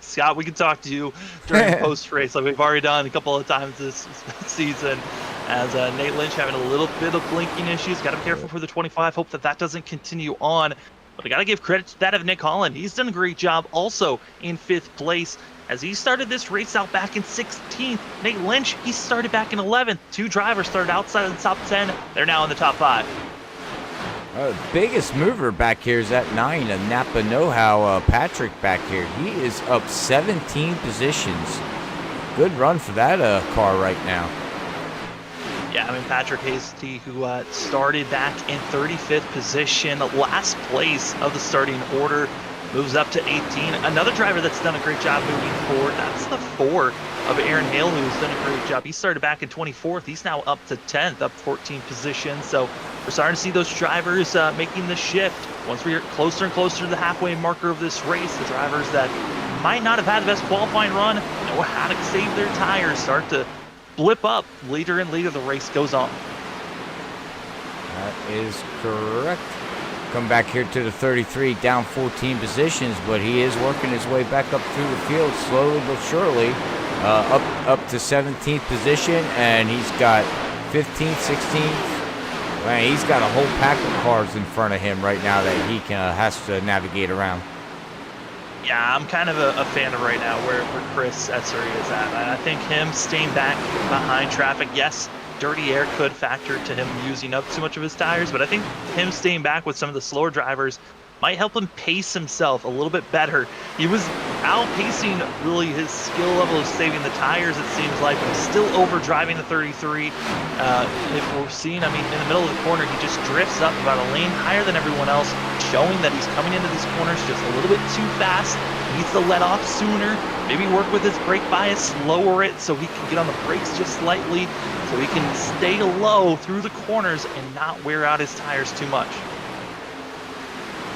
Scott, we can talk to you during post-race like we've already done a couple of times this season. As Nate Lynch having a little bit of blinking issues. Got to be careful for the 25. Hope that doesn't continue on. But I got to give credit to that of Nick Holland. He's done a great job also in 5th place. As he started this race out back in 16th, Nate Lynch, he started back in 11th. 2 drivers started outside of the top 10. They're now in the top 5. Biggest mover back here is at 9, a Napa know-how Patrick back here. He is up 17 positions. Good run for that car right now. Yeah, I mean, Patrick Hasty, who started back in 35th position, last place of the starting order, moves up to 18. Another driver that's done a great job moving forward, that's the 4 of Aaron Hale, who's done a great job. He started back in 24th. He's now up to 10th, up 14 positions. So we're starting to see those drivers making the shift. Once we're closer and closer to the halfway marker of this race, the drivers that might not have had the best qualifying run know how to save their tires, start to blip up later and later the race goes on. That is correct. Come back here to the 33, down 14 positions, but he is working his way back up through the field slowly but surely, up to 17th position, and he's got 15th, 16th. Man, he's got a whole pack of cars in front of him right now that he has to navigate around. Yeah, I'm kind of a fan of right now where Chris Essery is at. I think him staying back behind traffic, yes, dirty air could factor to him using up too much of his tires, but I think him staying back with some of the slower drivers might help him pace himself a little bit better. He was outpacing really his skill level of saving the tires, it seems like, but he's still over driving the 33. If we're seeing, I mean, in the middle of the corner, he just drifts up about a lane higher than everyone else, showing that he's coming into these corners just a little bit too fast. He needs to let off sooner, maybe work with his brake bias, lower it so he can get on the brakes just slightly, so he can stay low through the corners and not wear out his tires too much.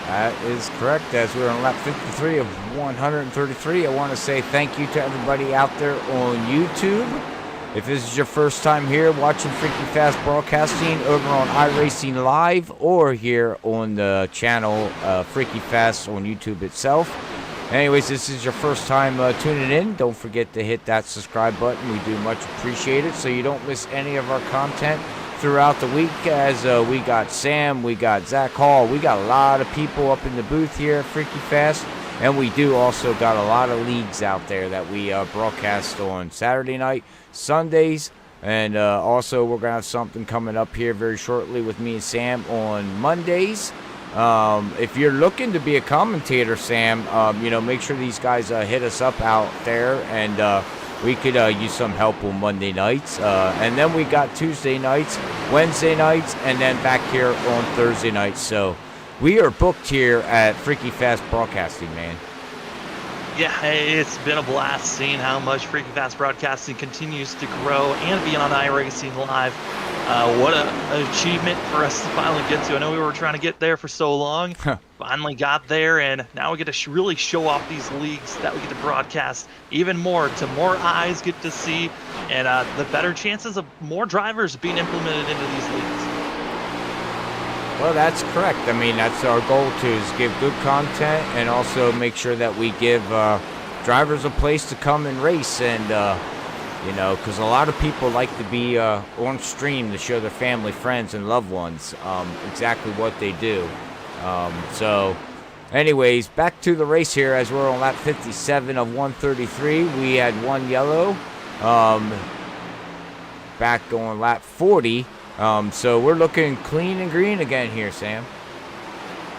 That is correct. As we're on lap 53 of 133, I want to say thank you to everybody out there on YouTube. If this is your first time here watching Freaky Fast Broadcasting over on iRacing Live or here on the channel Freaky Fast on YouTube itself. Anyways, this is your first time tuning in. Don't forget to hit that subscribe button. We do much appreciate it so you don't miss any of our content throughout the week, as we got Sam, we got Zach Hall, we got a lot of people up in the booth here at Freaky Fast, and we do also got a lot of leagues out there that we broadcast on Saturday night, Sundays, and also we're going to have something coming up here very shortly with me and Sam on Mondays. If you're looking to be a commentator, Sam, make sure these guys hit us up out there, and we could use some help on Monday nights. And then we got Tuesday nights, Wednesday nights, and then back here on Thursday nights. So we are booked here at Freaky Fast Broadcasting, man. Yeah, it's been a blast seeing how much Freaky Fast Broadcasting continues to grow and being on iRacing Live. What an achievement for us to finally get to. I know we were trying to get there for so long. Finally got there, and now we get to really show off these leagues that we get to broadcast even more to more eyes get to see, and the better chances of more drivers being implemented into these leagues. Well, that's correct. I mean, that's our goal too, is give good content and also make sure that we give drivers a place to come and race, and because a lot of people like to be on stream to show their family, friends, and loved ones exactly what they do. So anyways, back to the race here as we're on lap 57 of 133. We had one yellow. Back on lap 40. So we're looking clean and green again here, Sam.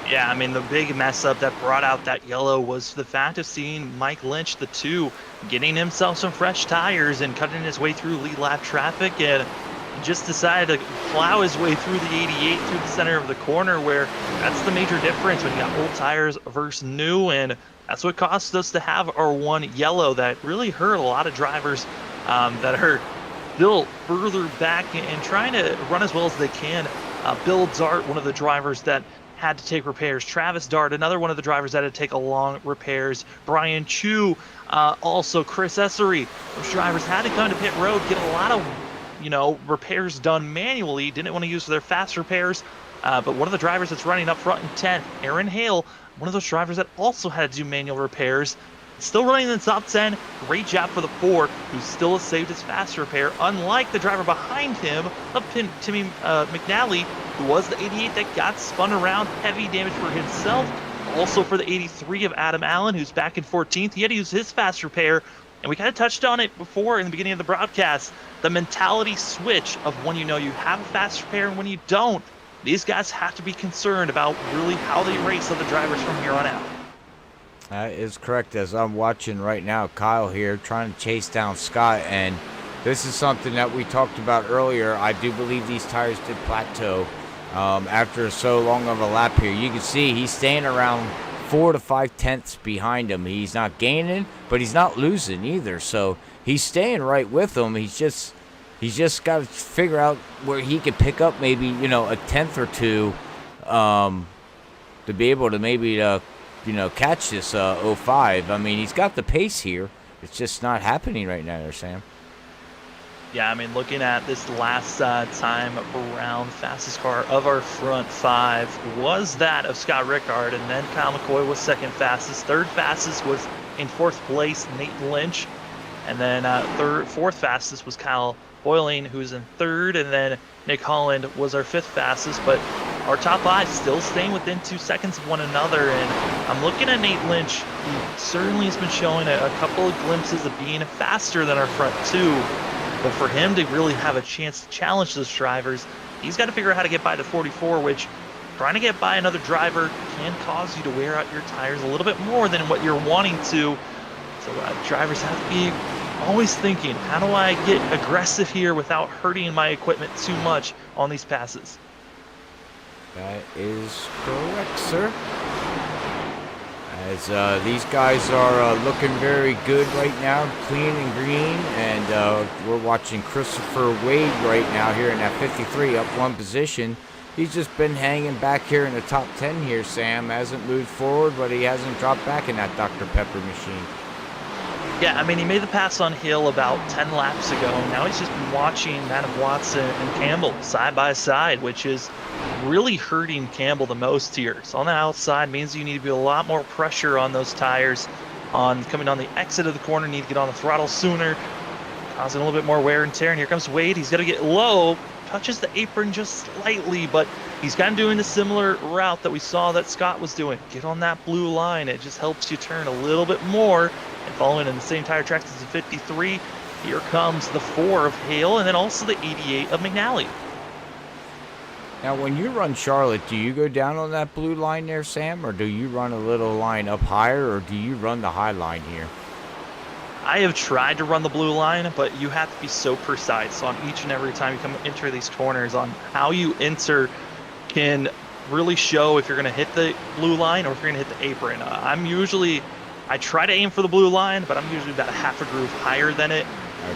Yeah, I mean, the big mess up that brought out that yellow was the fact of seeing Mike Lynch, the 2, getting himself some fresh tires and cutting his way through lead lap traffic, and just decided to plow his way through the 88 through the center of the corner, where that's the major difference when you got old tires versus new, and that's what cost us to have our one yellow that really hurt a lot of drivers that are still further back and trying to run as well as they can. Bill Zart, one of the drivers that had to take repairs. Travis Dart, another one of the drivers that had to take a long repairs. Brian Chu, also Chris Essery. Those drivers had to come to pit road, get a lot of repairs done manually, didn't want to use their fast repairs. But one of the drivers that's running up front in 10th, Aaron Hale, one of those drivers that also had to do manual repairs, still running in the top 10. Great job for the 4, who still has saved his fast repair, unlike the driver behind him, Timmy McNally, who was the 88 that got spun around. Heavy damage for himself. Also for the 83 of Adam Allen, who's back in 14th. He had to use his fast repair. And we kind of touched on it before in the beginning of the broadcast. The mentality switch of when you have a fast repair and when you don't. These guys have to be concerned about really how they race other drivers from here on out. That is correct. As I'm watching right now, Kyle here trying to chase down Scott, and this is something that we talked about earlier. I do believe these tires did plateau after so long of a lap here. You can see he's staying around 4 to 5 tenths behind him. He's not gaining, but he's not losing either. So he's staying right with him. He's just got to figure out where he could pick up maybe, a tenth or two to be able to maybe, catch this 05. I mean, he's got the pace here. It's just not happening right now there, Sam. Yeah, I mean, looking at this last time around, fastest car of our front 5 was that of Scott Rickard, and then Kyle McCoy was second fastest. Third fastest was in 4th place, Nate Lynch. And then 4th fastest was Kyle Boyling, who's in 3rd, and then Nick Holland was our 5th fastest. But our top 5 still staying within 2 seconds of one another. And I'm looking at Nate Lynch, who certainly has been showing a couple of glimpses of being faster than our front 2. But for him to really have a chance to challenge those drivers, he's got to figure out how to get by the 44, which trying to get by another driver can cause you to wear out your tires a little bit more than what you're wanting to. So drivers have to be always thinking, how do I get aggressive here without hurting my equipment too much on these passes? That is correct, sir. As these guys are looking very good right now, clean and green, and we're watching Christopher Wade right now here in that 53, up 1 position. He's just been hanging back here in the top 10 here, Sam. Hasn't moved forward, but he hasn't dropped back in that Dr. Pepper machine. Yeah, I mean, he made the pass on Hill about 10 laps ago. Now he's just been watching Adam Watson and Campbell side by side, which is really hurting Campbell the most here. So on the outside means you need to be a lot more pressure on those tires coming on the exit of the corner. Need to get on the throttle sooner, causing a little bit more wear and tear. And here comes Wade. He's got to get low, touches the apron just slightly, but he's kind of doing the similar route that we saw that Scott was doing. Get on that blue line. It just helps you turn a little bit more. And following in the same tire tracks as the 53, here comes the 4 of Hale, and then also the 88 of McNally. Now, when you run Charlotte, do you go down on that blue line there, Sam, or do you run a little line up higher, or do you run the high line here? I have tried to run the blue line, but you have to be so precise on each and every time you come enter these corners on how you enter can really show if you're going to hit the blue line or if you're going to hit the apron. I try to aim for the blue line, but I'm usually about a half a groove higher than it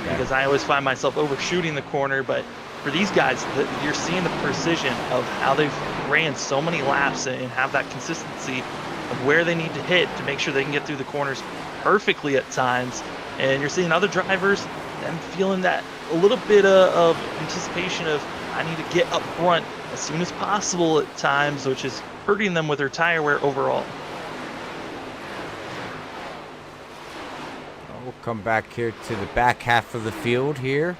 because I always find myself overshooting the corner. But for these guys, you're seeing the precision of how they've ran so many laps and have that consistency of where they need to hit to make sure they can get through the corners perfectly at times. And you're seeing other drivers, them feeling that a little bit of anticipation of I need to get up front as soon as possible at times, which is hurting them with their tire wear overall. We'll come back here to the back half of the field here.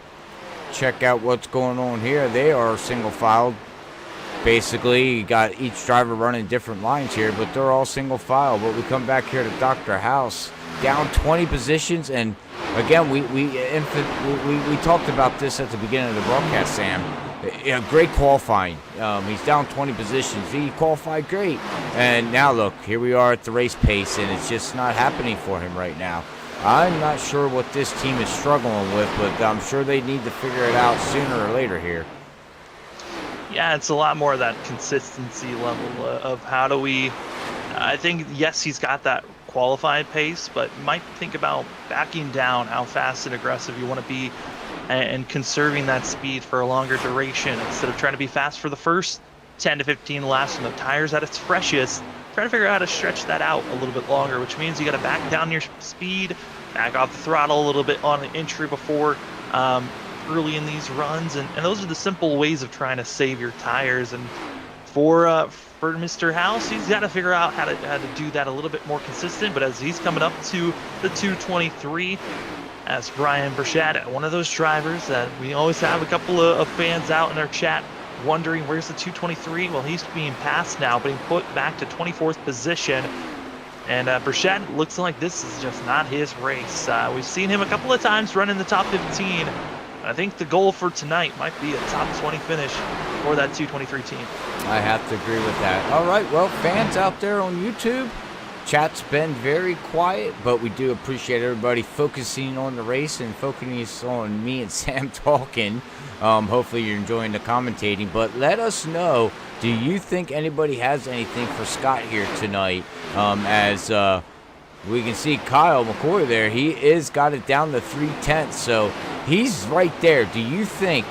Check out what's going on here. They are single filed. Basically, you got each driver running different lines here, but they're all single file. But we come back here to Dr. House, down 20 positions, and again, we talked about this at the beginning of the broadcast, Sam. Yeah, great qualifying. He's down 20 positions. He qualified great, and now look, here we are at the race pace, and it's just not happening for him right now. I'm not sure what this team is struggling with, but I'm sure they need to figure it out sooner or later here. Yeah, it's a lot more of that consistency level of how do we... I think, yes, he's got that qualified pace, but might think about backing down how fast and aggressive you want to be and conserving that speed for a longer duration instead of trying to be fast for the first 10 to 15 laps when the tire's at its freshest. Try to figure out how to stretch that out a little bit longer, which means you got to back down your speed, back off the throttle a little bit on the entry before early in these runs, and those are the simple ways of trying to save your tires. And for Mr. House, he's got to figure out how to do that a little bit more consistent. But as he's coming up to the 223, as Brian Burchett, one of those drivers that we always have a couple of fans out in our chat wondering where's the 223. Well, he's being passed now, being put back to 24th position. And Burchett looks like this is just not his race. We've seen him a couple of times run in the top 15. I think the goal for tonight might be a top 20 finish for that 223 team. I have to agree with that. All right, well, fans out there on YouTube, chat's been very quiet, but we do appreciate everybody focusing on the race and focusing on me and Sam talking. Hopefully you're enjoying the commentating, but let us know, do you think anybody has anything for Scott here tonight? As we can see Kyle McCoy there, he is got it down to 3/10, so he's right there. Do you think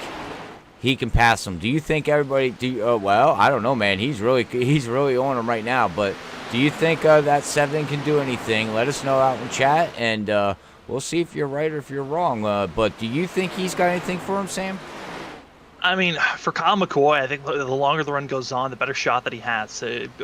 he can pass him? Do you think everybody well, I don't know, man. He's really on him right now, but do you think that 7 can do anything? Let us know out in chat, and we'll see if you're right or if you're wrong. But do you think he's got anything for him, Sam? I mean, for Kyle McCoy, I think the longer the run goes on, the better shot that he has.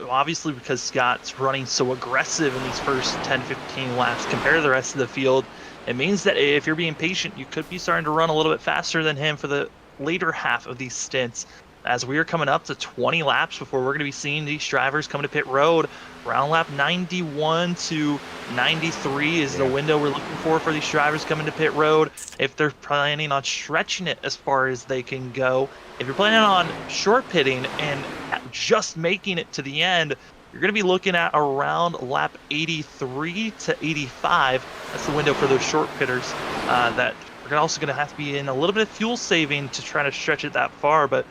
Obviously, because Scott's running so aggressive in these first 10, 15 laps compared to the rest of the field, it means that if you're being patient, you could be starting to run a little bit faster than him for the later half of these stints. As we are coming up to 20 laps before we're going to be seeing these drivers coming to pit road. Around lap 91 to 93 is the window we're looking for these drivers coming to pit road. If they're planning on stretching it as far as they can go. If you're planning on short pitting and just making it to the end, you're going to be looking at around lap 83 to 85. That's the window for those short pitters that are also going to have to be in a little bit of fuel saving to try to stretch it that far. But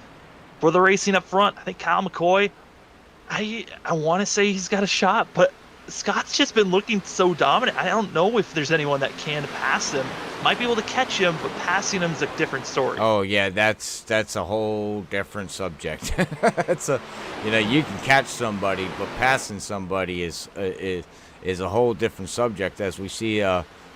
for the racing up front, I think Kyle McCoy, I want to say he's got a shot, but Scott's just been looking so dominant. I don't know if there's anyone that can pass him. Might be able to catch him, but passing him is a different story. Oh yeah, that's a whole different subject. You can catch somebody, but passing somebody is a whole different subject. As we see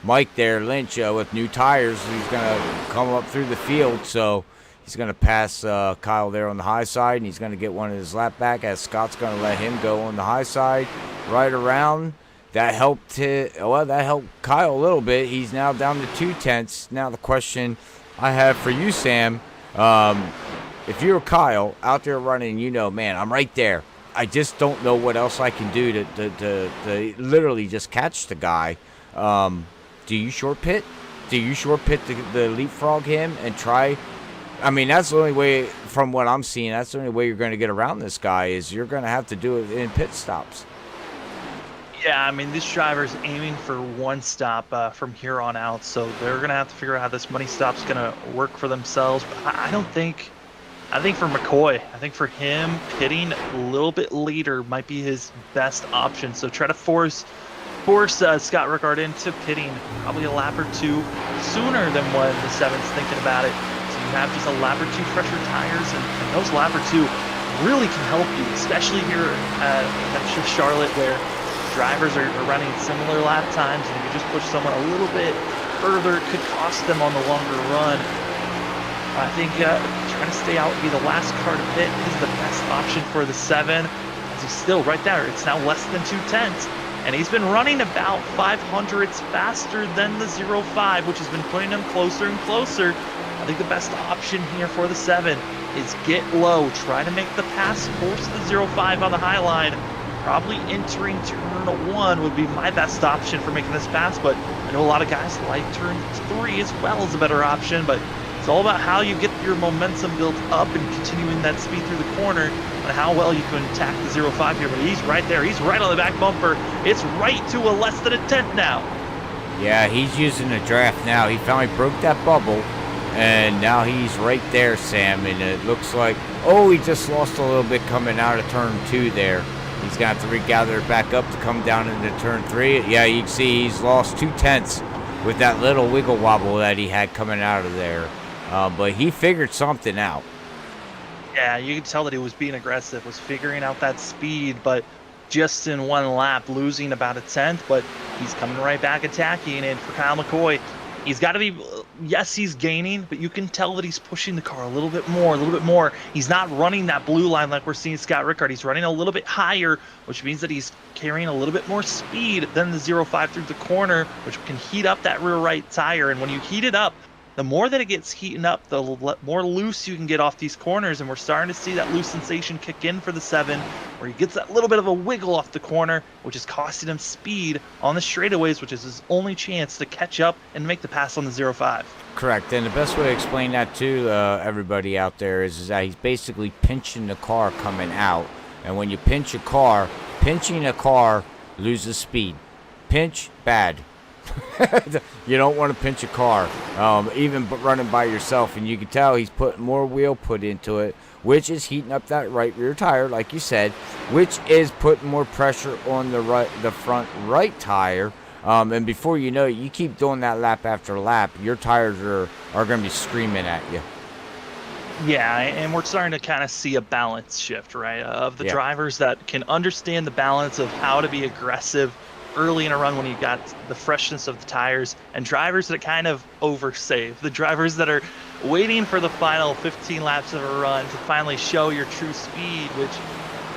Mike there, Lynch with new tires, he's gonna come up through the field, so he's going to pass Kyle there on the high side, and he's going to get one of his lap back as Scott's going to let him go on the high side right around. That helped Kyle a little bit. He's now down to 2/10. Now the question I have for you, Sam, if you're Kyle out there running, man, I'm right there. I just don't know what else I can do to literally just catch the guy. Do you short pit? Do you short pit the leapfrog him and try? I mean, that's the only way, from what I'm seeing, that's the only way you're going to get around this guy is you're going to have to do it in pit stops. Yeah, I mean, this driver's aiming for one stop from here on out, so they're going to have to figure out how this money stop's going to work for themselves. But I think for McCoy, I think for him, pitting a little bit later might be his best option. So try to force Scott Rickard into pitting probably a lap or two sooner than when the 7's thinking about it. You have just a lap or two fresher tires, and those lap or two really can help you, especially here at Charlotte, where drivers are running similar lap times, and if you just push someone a little bit further, it could cost them on the longer run. I think trying to stay out and be the last car to pit is the best option for the 7, as he's still right there. It's now less than 2/10, and he's been running about 500ths faster than the 0.5, which has been putting him closer and closer. I think the best option here for the 7 is get low, try to make the pass, force the 0.5 on the high line. Probably entering turn 1 would be my best option for making this pass, but I know a lot of guys like turn 3 as well as a better option, but it's all about how you get your momentum built up and continuing that speed through the corner and how well you can attack the 0.5 here. But he's right there, he's right on the back bumper. It's right to a less than a tenth now. Yeah, he's using a draft now. He finally broke that bubble. And now he's right there, Sam, and it looks like, he just lost a little bit coming out of turn 2 there. He's going to have to regather it back up to come down into turn 3. Yeah, you can see he's lost 2/10 with that little wiggle wobble that he had coming out of there. But he figured something out. Yeah, you could tell that he was being aggressive, was figuring out that speed, but just in one lap, losing about a tenth, but he's coming right back attacking. And for Kyle McCoy, He's got to be, yes, he's gaining, but you can tell that he's pushing the car a little bit more. He's not running that blue line like we're seeing Scott Rickard. He's running a little bit higher, which means that he's carrying a little bit more speed than the 0.5 through the corner, which can heat up that rear right tire. And when you heat it up, the more that it gets heating up, the more loose you can get off these corners. And we're starting to see that loose sensation kick in for the 7, where he gets that little bit of a wiggle off the corner, which is costing him speed on the straightaways, which is his only chance to catch up and make the pass on the 0.5. Correct. And the best way to explain that to everybody out there is that he's basically pinching the car coming out. And when you pinch a car, pinching a car loses speed. Pinch, bad. You don't want to pinch a car, even running by yourself, and you can tell he's putting more wheel put into it, which is heating up that right rear tire, like you said, which is putting more pressure on the front right tire. And before you know it, you keep doing that lap after lap, your tires are going to be screaming at you. Yeah, and we're starting to kind of see a balance shift, right, of the drivers that can understand the balance of how to be aggressive early in a run when you got the freshness of the tires, and drivers that kind of oversave, the drivers that are waiting for the final 15 laps of a run to finally show your true speed, which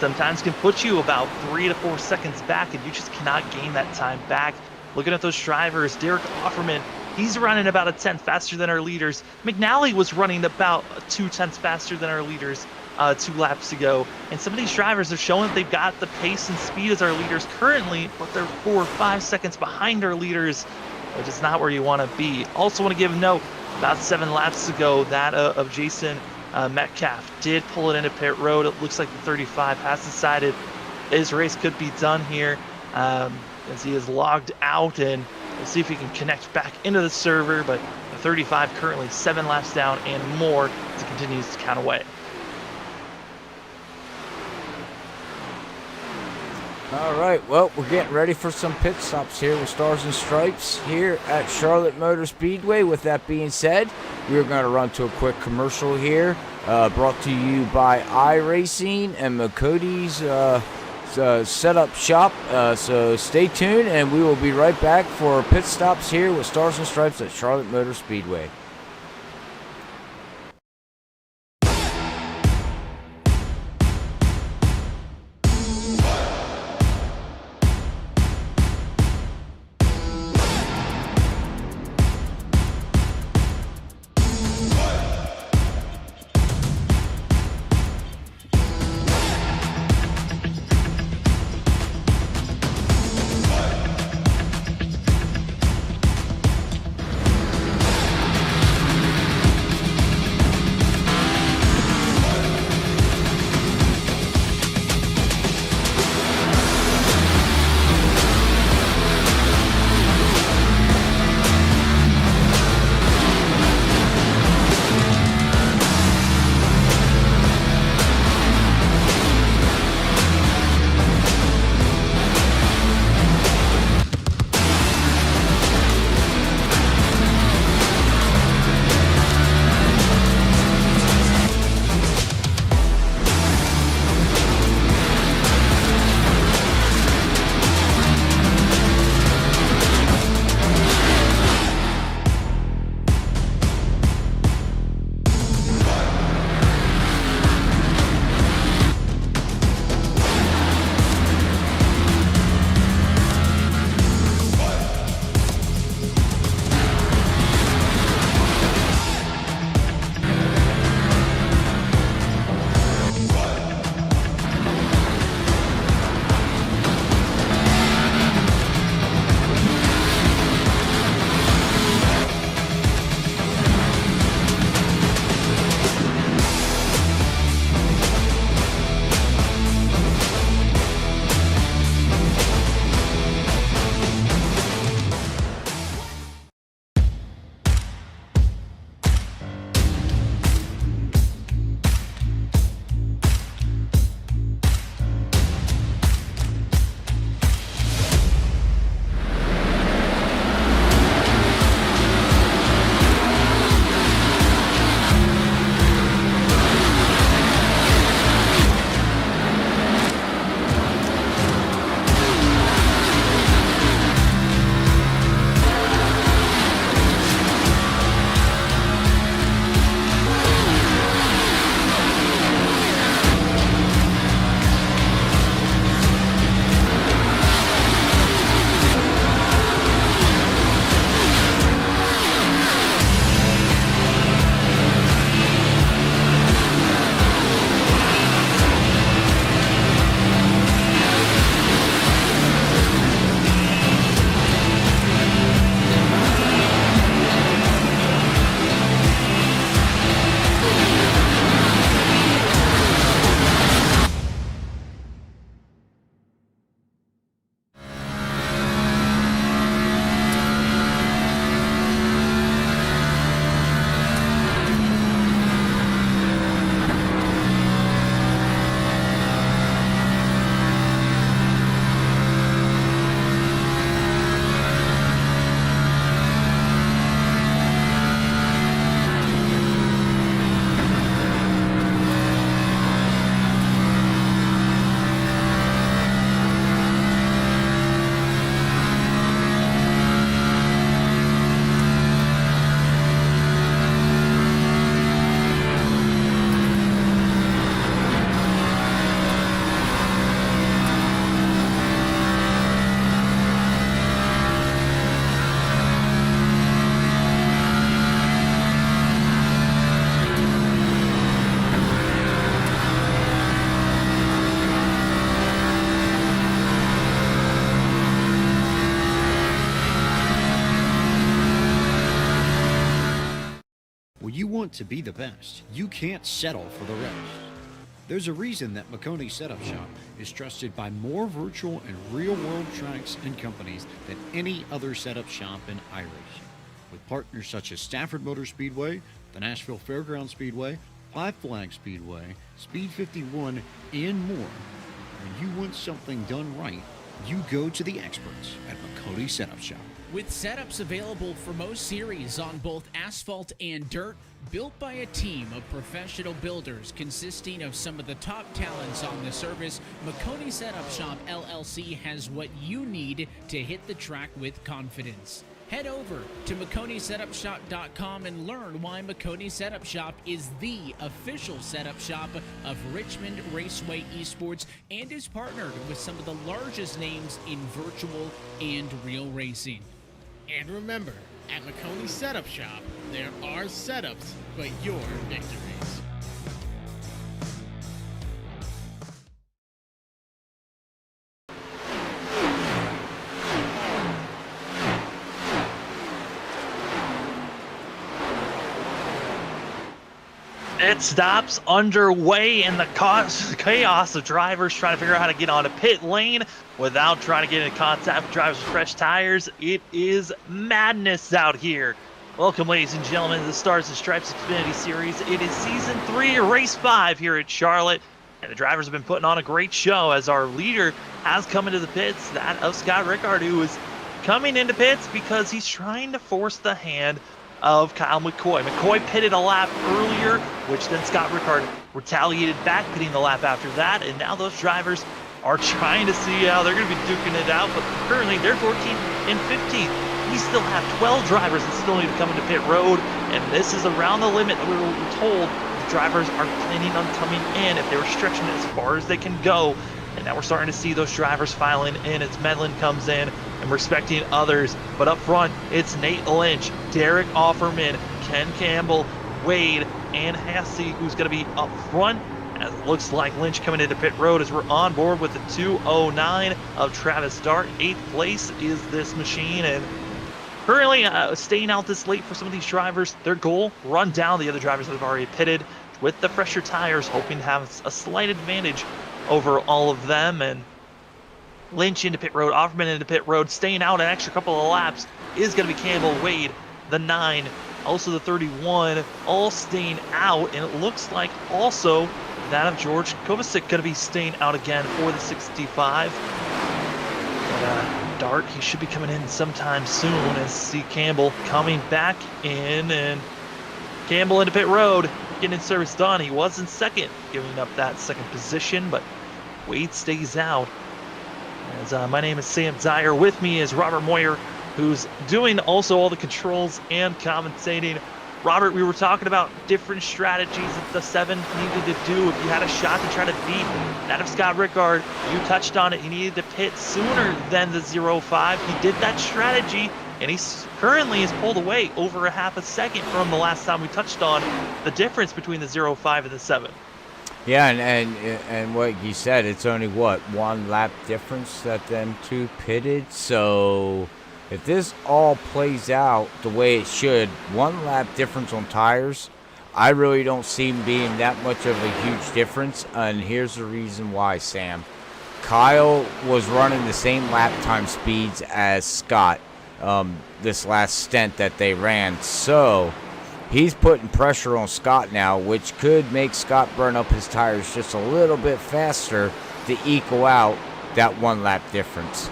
sometimes can put you about 3 to 4 seconds back, and you just cannot gain that time back. Looking at those drivers, Derek Offerman, he's running about a tenth faster than our leaders. McNally was running about 2 tenths faster than our leaders 2 laps ago, and some of these drivers are showing that they've got the pace and speed as our leaders currently, but they're 4 or 5 seconds behind our leaders, which is not where you want to be. Also want to give a note, about 7 laps ago, that of Jason Metcalf did pull it into pit road. It looks like the 35 has decided his race could be done here, as he is logged out, and we'll see if he can connect back into the server, but the 35 currently 7 laps down and more as it continues to count away. All right, well, we're getting ready for some pit stops here with Stars and Stripes here at Charlotte Motor Speedway. With that being said, we're going to run to a quick commercial here, brought to you by iRacing and McCody's setup shop. So stay tuned, and we will be right back for pit stops here with Stars and Stripes at Charlotte Motor Speedway. When you want to be the best, you can't settle for the rest. There's a reason that Makoni Setup Shop is trusted by more virtual and real-world tracks and companies than any other setup shop in iRacing. With partners such as Stafford Motor Speedway, the Nashville Fairgrounds Speedway, Five Flag Speedway, Speed 51, and more. When you want something done right, you go to the experts at Makoni Setup Shop. With setups available for most series on both asphalt and dirt, built by a team of professional builders consisting of some of the top talents on the service, Makoni Setup Shop LLC has what you need to hit the track with confidence. Head over to MakoniSetupShop.com and learn why Makoni Setup Shop is the official setup shop of Richmond Raceway Esports and is partnered with some of the largest names in virtual and real racing. And remember, at Makoni Setup Shop, there are setups, but your victories. Pit stops underway in the chaos of drivers trying to figure out how to get onto pit lane without trying to get into contact with drivers with fresh tires. It is madness out here. Welcome, ladies and gentlemen, to the Stars and Stripes Xfinity Series. It is Season 3, Race 5 here at Charlotte, and the drivers have been putting on a great show as our leader has come into the pits, that of Scott Rickard, who is coming into pits because he's trying to force the hand of Kyle McCoy. McCoy pitted a lap earlier, which then Scott Rickard retaliated back, pitting the lap after that, and now those drivers are trying to see how they're going to be duking it out, but currently they're 14th and 15th. We still have 12 drivers that still need to come into pit road, and this is around the limit that we were told the drivers are planning on coming in if they were stretching it as far as they can go. And now we're starting to see those drivers filing in as Medlin comes in and we're expecting others. But up front, it's Nate Lynch, Derek Offerman, Ken Campbell, Wade, and Hasse who's going to be up front. As it looks like Lynch coming into pit road as we're on board with the 209 of Travis Dart. 8th place is this machine, and currently staying out this late for some of these drivers. Their goal, run down the other drivers that have already pitted with the fresher tires, hoping to have a slight advantage over all of them. And Lynch into pit road, Offerman into pit road, staying out an extra couple of laps is going to be Campbell, Wade, the 9, also the 31, all staying out. And it looks like also that of George Kovacic going to be staying out again for the 65. But Dart, he should be coming in sometime soon as see Campbell coming back in, and Campbell into pit road, getting his service done. He was in second, giving up that second position, but Wade stays out. As my name is Sam Dyer. With me is Robert Moyer, who's doing also all the controls and commentating. Robert, we were talking about different strategies that the 7 needed to do if you had a shot to try to beat that of Scott Rickard. You touched on it. He needed to pit sooner than the 05. He did that strategy, and he's currently is pulled away over a half a second from the last time we touched on the difference between the 05 and the 7. Yeah, and what you said, it's only, what, 1 lap difference that them two pitted? So if this all plays out the way it should, 1 lap difference on tires, I really don't see him being that much of a huge difference. And here's the reason why, Sam. Kyle was running the same lap time speeds as Scott this last stint that they ran. So he's putting pressure on Scott now, which could make Scott burn up his tires just a little bit faster to equal out that 1 lap difference.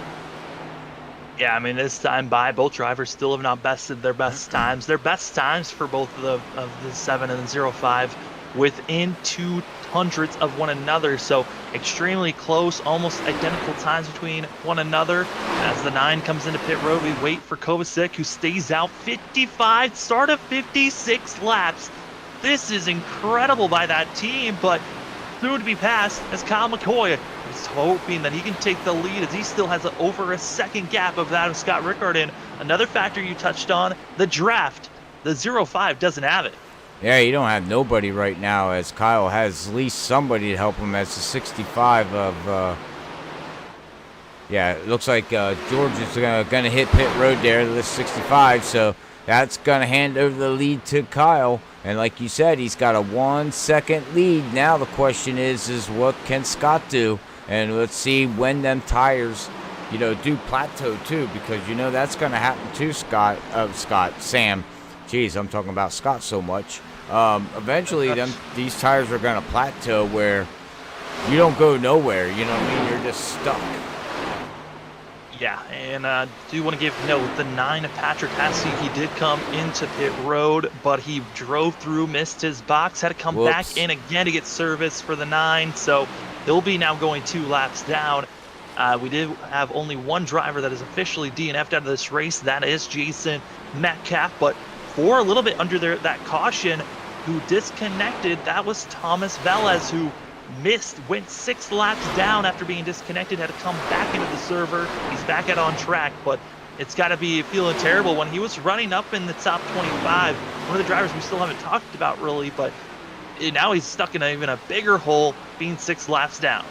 Yeah, I mean, this time by, both drivers still have not bested their best times. Their best times for both of the 7 and the 05 within 200ths of one another. So extremely close, almost identical times between one another. As the 9 comes into pit road, we wait for Kovacic, who stays out 55, start of 56 laps. This is incredible by that team, but soon to be passed as Kyle McCoy is hoping that he can take the lead as he still has over a second gap of that of Scott Rickard. And another factor you touched on, the draft. The 05 doesn't have it. Yeah, you don't have nobody right now, as Kyle has at least somebody to help him as the 65 of, yeah, it looks like George is going to hit pit road there, the 65, so That's going to hand over the lead to Kyle. And like you said, he's got a 1 second lead. Now the question is what can Scott do? And let's see when them tires, do plateau too, because that's going to happen to Sam. Jeez, I'm talking about Scott so much. Eventually, these tires are going to plateau where you don't go nowhere. You know what I mean? You're just stuck. Yeah, and do want to give note, the 9 of Patrick Hasse, he did come into pit road, but he drove through, missed his box, had to come back in again to get service for the 9, so he'll be now going 2 laps down. We did have only one driver that is officially DNF'd out of this race, that is Jason Metcalf, but for a little bit under that caution, who disconnected, that was Thomas Velez, who went 6 laps down after being disconnected, had to come back into the server. He's back out on track, but it's got to be feeling terrible when he was running up in the top 25. One of the drivers we still haven't talked about really, but now he's stuck in even a bigger hole, being 6 laps down.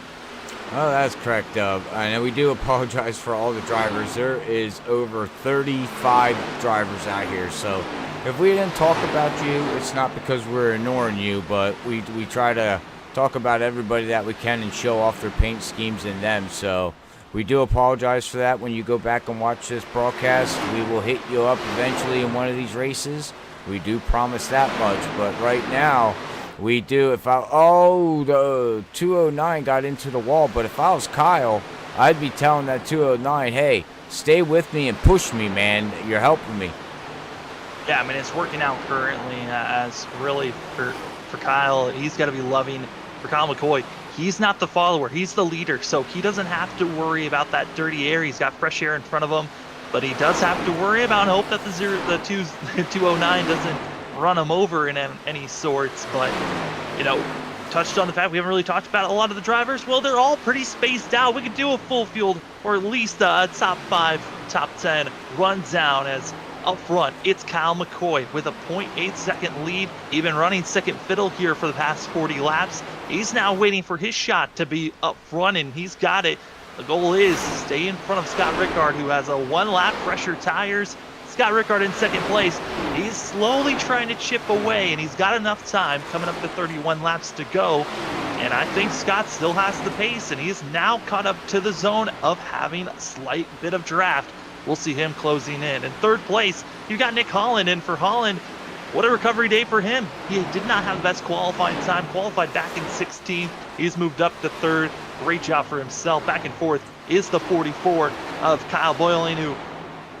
Oh, that's correct, Dub. And we do apologize for all the drivers. There is over 35 drivers out here, so if we didn't talk about you, it's not because we're ignoring you, but we try to talk about everybody that we can and show off their paint schemes in them. So we do apologize for that. When you go back and watch this broadcast, we will hit you up eventually in one of these races. We do promise that much. But right now, we do. The 209 got into the wall. But if I was Kyle, I'd be telling that 209, hey, stay with me and push me, man. You're helping me. Yeah, I mean, it's working out currently as really for Kyle. He's got to be loving. For Kyle McCoy, he's not the follower, he's the leader, so he doesn't have to worry about that dirty air. He's got fresh air in front of him, but he does have to worry about and hope that the 209 doesn't run him over in any sorts. But, touched on the fact we haven't really talked about a lot of the drivers. Well, they're all pretty spaced out. We could do a full field or at least a top 5, top 10 run down as up front, it's Kyle McCoy with a 0.8 second lead. He's been running second fiddle here for the past 40 laps. He's now waiting for his shot to be up front, and he's got it. The goal is to stay in front of Scott Rickard, who has a 1 lap fresher tires. Scott Rickard in second place. He's slowly trying to chip away, and he's got enough time coming up to 31 laps to go. And I think Scott still has the pace, and he's now caught up to the zone of having a slight bit of draft. We'll see him closing in. In third place, you got Nick Holland in for Holland. What a recovery day for him. He did not have the best qualifying time. Qualified back in 16th. He's moved up to 3rd. Great job for himself. Back and forth is the 44 of Kyle Boylan, who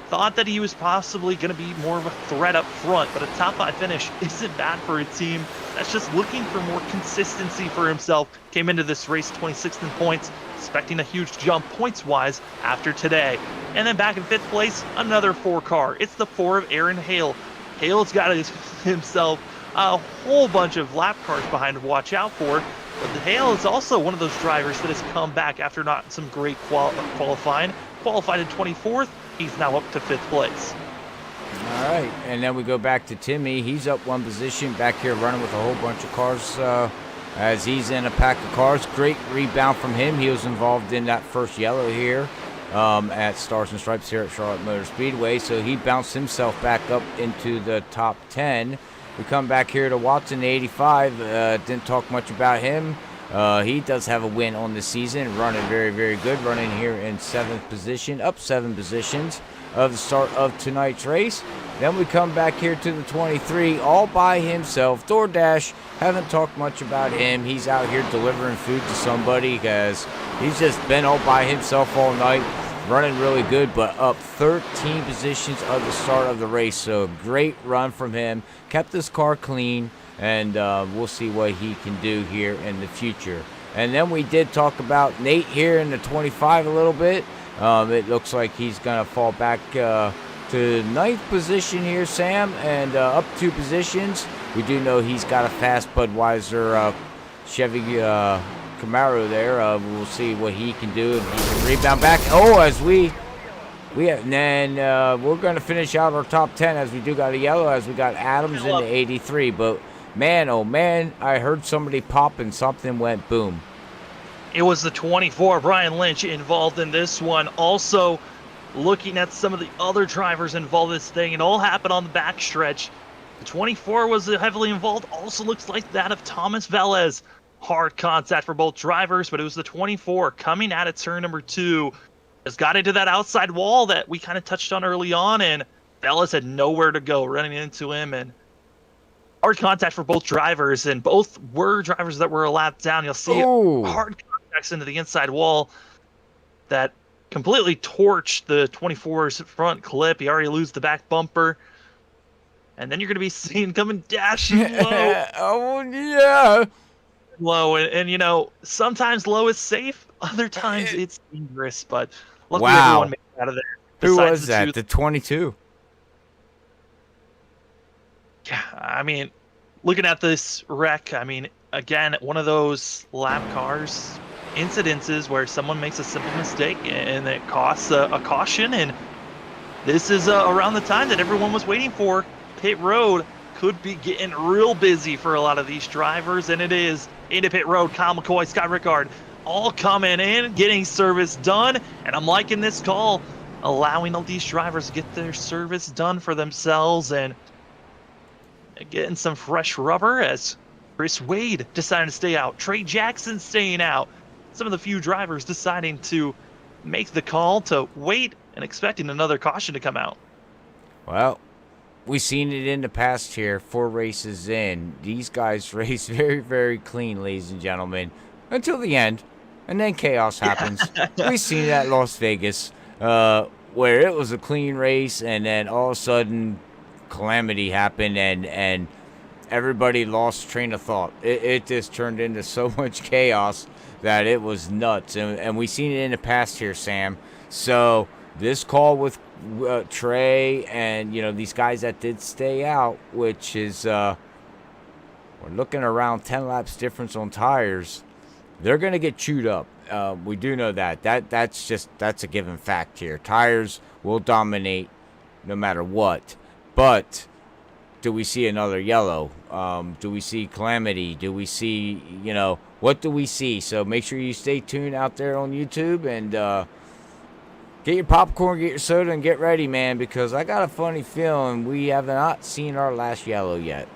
thought that he was possibly going to be more of a threat up front, but a top 5 finish isn't bad for a team that's just looking for more consistency for himself. Came into this race 26th in points, expecting a huge jump points-wise after today. And then back in 5th place, another 4 car. It's the 4 of Aaron Hale. Hale's got himself a whole bunch of lap cars behind to watch out for. But Hale is also one of those drivers that has come back after not some great qualifying. Qualified in 24th, he's now up to 5th place. All right, and then we go back to Timmy. He's up 1 position back here running with a whole bunch of cars as he's in a pack of cars. Great rebound from him. He was involved in that first yellow here at Stars and Stripes here at Charlotte Motor Speedway, so he bounced himself back up into the top 10. We come back here to Watson, 85. Didn't talk much about him. He does have a win on the season, running very, very good, running here in 7th position, up 7 positions of the start of tonight's race. Then we come back here to the 23, all by himself. DoorDash, haven't talked much about him. He's out here delivering food to somebody because he's just been all by himself all night, running really good, but up 13 positions of the start of the race. So great run from him. Kept his car clean, and we'll see what he can do here in the future. And then we did talk about Nate here in the 25 a little bit. It looks like he's going to fall back to 9th position here, Sam, and up 2 positions. We do know he's got a fast Budweiser Chevy Camaro there. We'll see what he can do, and he can rebound back. Oh, as we have, and then we're going to finish out our top 10 as we do got a yellow, as we got Adams in the 83. But man, oh man, I heard somebody pop and something went boom. It was the 24, Brian Lynch, involved in this one. Also, looking at some of the other drivers involved in this thing, it all happened on the backstretch. The 24 was heavily involved, also looks like that of Thomas Velez. Hard contact for both drivers, but it was the 24 coming out of turn number 2. Just got into that outside wall that we kind of touched on early on, and Velez had nowhere to go running into him, and hard contact for both drivers, and both were drivers that were a lap down. You'll see hard contacts into the inside wall that completely torched the 24's front clip. He already lose the back bumper. And then you're going to be seen coming dashing low. Oh, yeah. Low. And, you know, sometimes low is safe. Other times it's dangerous. But luckily Wow. everyone made it out of there. Who Besides was that? The 22. Yeah, I mean, looking at this wreck, I mean, again, one of those lap cars incidences where someone makes a simple mistake and it costs a caution. And this is around the time that everyone was waiting for. Pit road could be getting real busy for a lot of these drivers, and it is. Into pit road, Kyle McCoy, Scott Rickard, all coming in, getting service done, and I'm liking this call, allowing all these drivers to get their service done for themselves and getting some fresh rubber as Chris Wade deciding to stay out, Trey Jackson staying out, some of the few drivers deciding to make the call to wait and expecting another caution to come out. Well, we've seen it in the past here, 4 races in. These guys race very, very clean, ladies and gentlemen, until the end. And then chaos happens. We've seen that at Las Vegas, where it was a clean race, and then all of a sudden, calamity happened, and everybody lost train of thought. It just turned into so much chaos that it was nuts. And we've seen it in the past here, Sam. So this call with Trey and, you know, these guys that did stay out, which is we're looking around 10 laps difference on tires. They're going to get chewed up. We do know that's a given fact here. Tires will dominate no matter what. But do we see another yellow? Do we see calamity? Do we see, you know, what do we see? So make sure you stay tuned out there on YouTube and get your popcorn, get your soda, and get ready, man, because I got a funny feeling we have not seen our last yellow yet.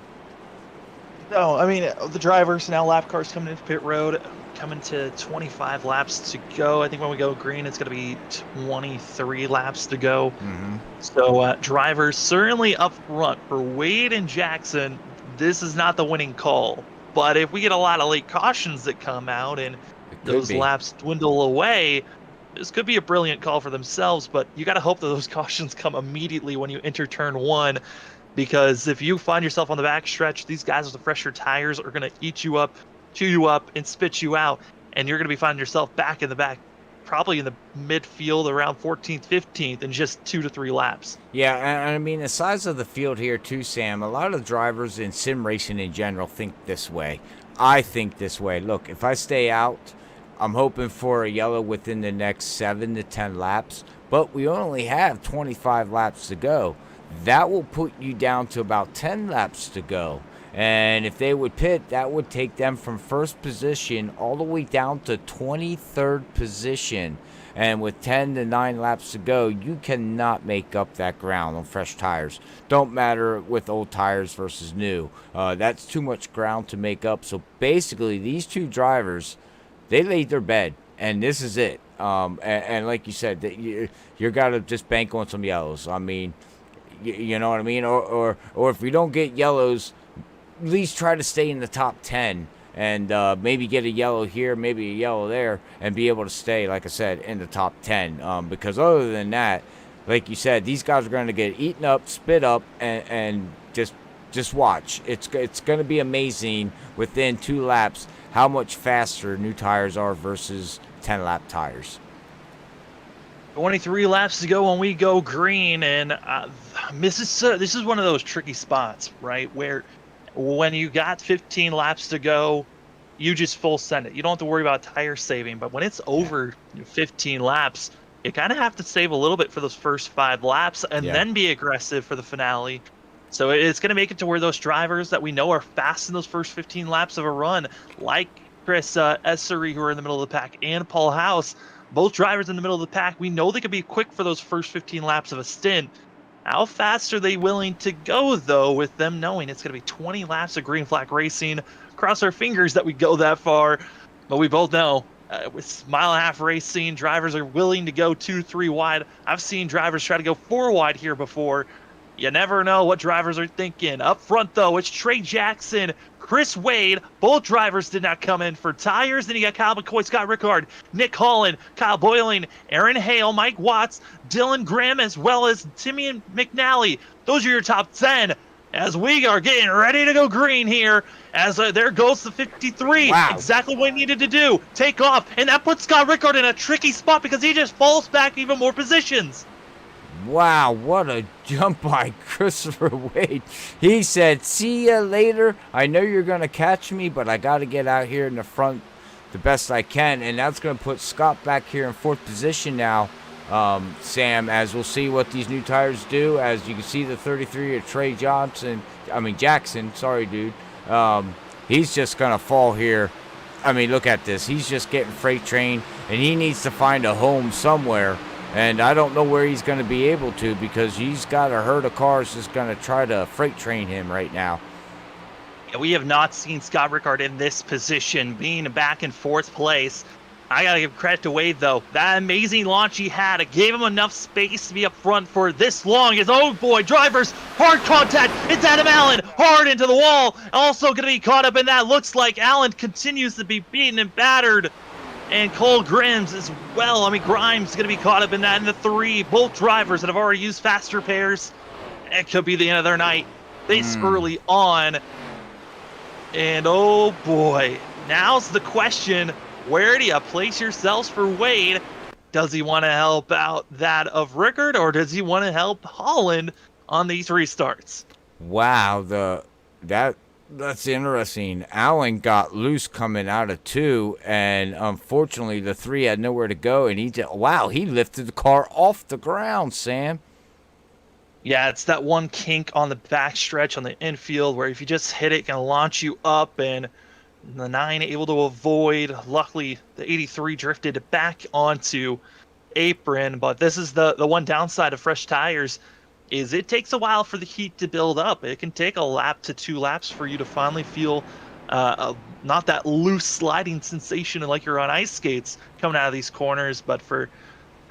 No, I mean, the drivers, now lap cars coming into pit road, coming to 25 laps to go. I think when we go green, it's going to be 23 laps to go. Mm-hmm. So drivers certainly up front for Wade and Jackson. This is not the winning call. But if we get a lot of late cautions that come out and those laps dwindle away, this could be a brilliant call for themselves. But you got to hope that those cautions come immediately when you enter turn 1. Because if you find yourself on the back stretch, these guys with the fresher tires are going to eat you up, chew you up, and spit you out. And you're going to be finding yourself back in the back, probably in the midfield around 14th, 15th in just 2 to 3 laps. Yeah, and I mean, the size of the field here too, Sam, a lot of drivers in sim racing in general think this way. I think this way. Look, if I stay out, I'm hoping for a yellow within the next 7 to 10 laps, but we only have 25 laps to go. That will put you down to about 10 laps to go. And if they would pit, that would take them from first position all the way down to 23rd position. And with 10 to 9 laps to go, you cannot make up that ground on fresh tires. Don't matter with old tires versus new. That's too much ground to make up. So basically, these two drivers, they laid their bed. And this is it. And like you said, you got to just bank on some yellows. I mean, you know what I mean? Or if we don't get yellows, at least try to stay in the top 10 and maybe get a yellow here, maybe a yellow there, and be able to stay, like I said, in the top 10. Because other than that, like you said, these guys are going to get eaten up, spit up, and just watch. It's going to be amazing within 2 laps how much faster new tires are versus 10-lap tires. 23 laps to go when we go green, and this is one of those tricky spots, right, where when you got 15 laps to go, you just full send it. You don't have to worry about tire saving, but when it's over 15 laps, you kind of have to save a little bit for those first 5 laps and then be aggressive for the finale. So it's going to make it to where those drivers that we know are fast in those first 15 laps of a run, like Chris Essery, who are in the middle of the pack, and Paul House, Both drivers in the middle of the pack, we know they could be quick for those first 15 laps of a stint. How fast are they willing to go, though, with them knowing it's going to be 20 laps of green flag racing? Cross our fingers that we go that far, but we both know with mile-and-a-half racing, drivers are willing to go 2-3 wide. I've seen drivers try to go 4 wide here before. You never know what drivers are thinking. Up front, though, it's Trey Jackson, Chris Wade. Both drivers did not come in for tires. Then you got Kyle McCoy, Scott Rickard, Nick Holland, Kyle Boyling, Aaron Hale, Mike Watts, Dylan Graham, as well as Timmy McNally. Those are your top 10 as we are getting ready to go green here. As there goes the 53. Wow. Exactly what he needed to do. Take off. And that puts Scott Rickard in a tricky spot because he just falls back even more positions. Wow, what a jump by Christopher Wade. He said, see ya later. I know you're going to catch me, but I got to get out here in the front the best I can. And that's going to put Scott back here in 4th position now, Sam, as we'll see what these new tires do. As you can see, the 33 of Trey Jackson. Sorry, dude. He's just going to fall here. I mean, look at this. He's just getting freight trained, and he needs to find a home somewhere. And I don't know where he's going to be able to because he's got a herd of cars that's going to try to freight train him right now. Yeah, we have not seen Scott Rickard in this position, being back in 4th place. I got to give credit to Wade, though. That amazing launch he had, it gave him enough space to be up front for this long. Oh, boy, drivers, hard contact. It's Adam Allen, hard into the wall. Also going to be caught up in that. Looks like Allen continues to be beaten and battered. And Cole Grimes as well. I mean, Grimes is going to be caught up in that in the 3. Both drivers that have already used faster pairs. It could be the end of their night this early on. And oh boy, now's the question. Where do you place yourselves for Wade? Does he want to help out that of Rickard, or does he want to help Holland on these restarts? Wow, that's interesting. Allen got loose coming out of 2, and unfortunately the 3 had nowhere to go, and he lifted the car off the ground, Sam. Yeah, it's that one kink on the back stretch on the infield where if you just hit it, it can launch you up, and the 9 able to avoid. Luckily, the 83 drifted back onto apron, but this is the one downside of fresh tires. Is it takes a while for the heat to build up. It can take a lap to 2 laps for you to finally feel not that loose sliding sensation like you're on ice skates coming out of these corners. But for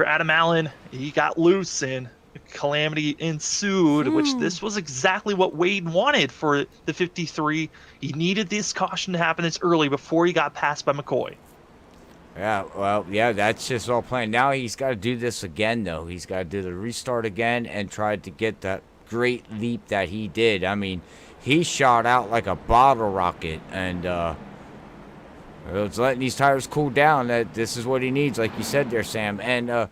Adam Allen, he got loose and calamity ensued, which this was exactly what Wade wanted for the 53. He needed this caution to happen this early before he got passed by McCoy. Yeah, well, yeah, that's just all planned. Now he's got to do this again, though. He's got to do the restart again and try to get that great leap that he did. I mean, he shot out like a bottle rocket, and it's letting these tires cool down. That this is what he needs, like you said there, Sam. And,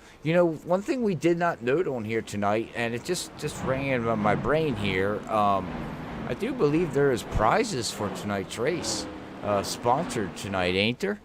one thing we did not note on here tonight, and it just rang in my brain here, I do believe there is prizes for tonight's race sponsored tonight, ain't there?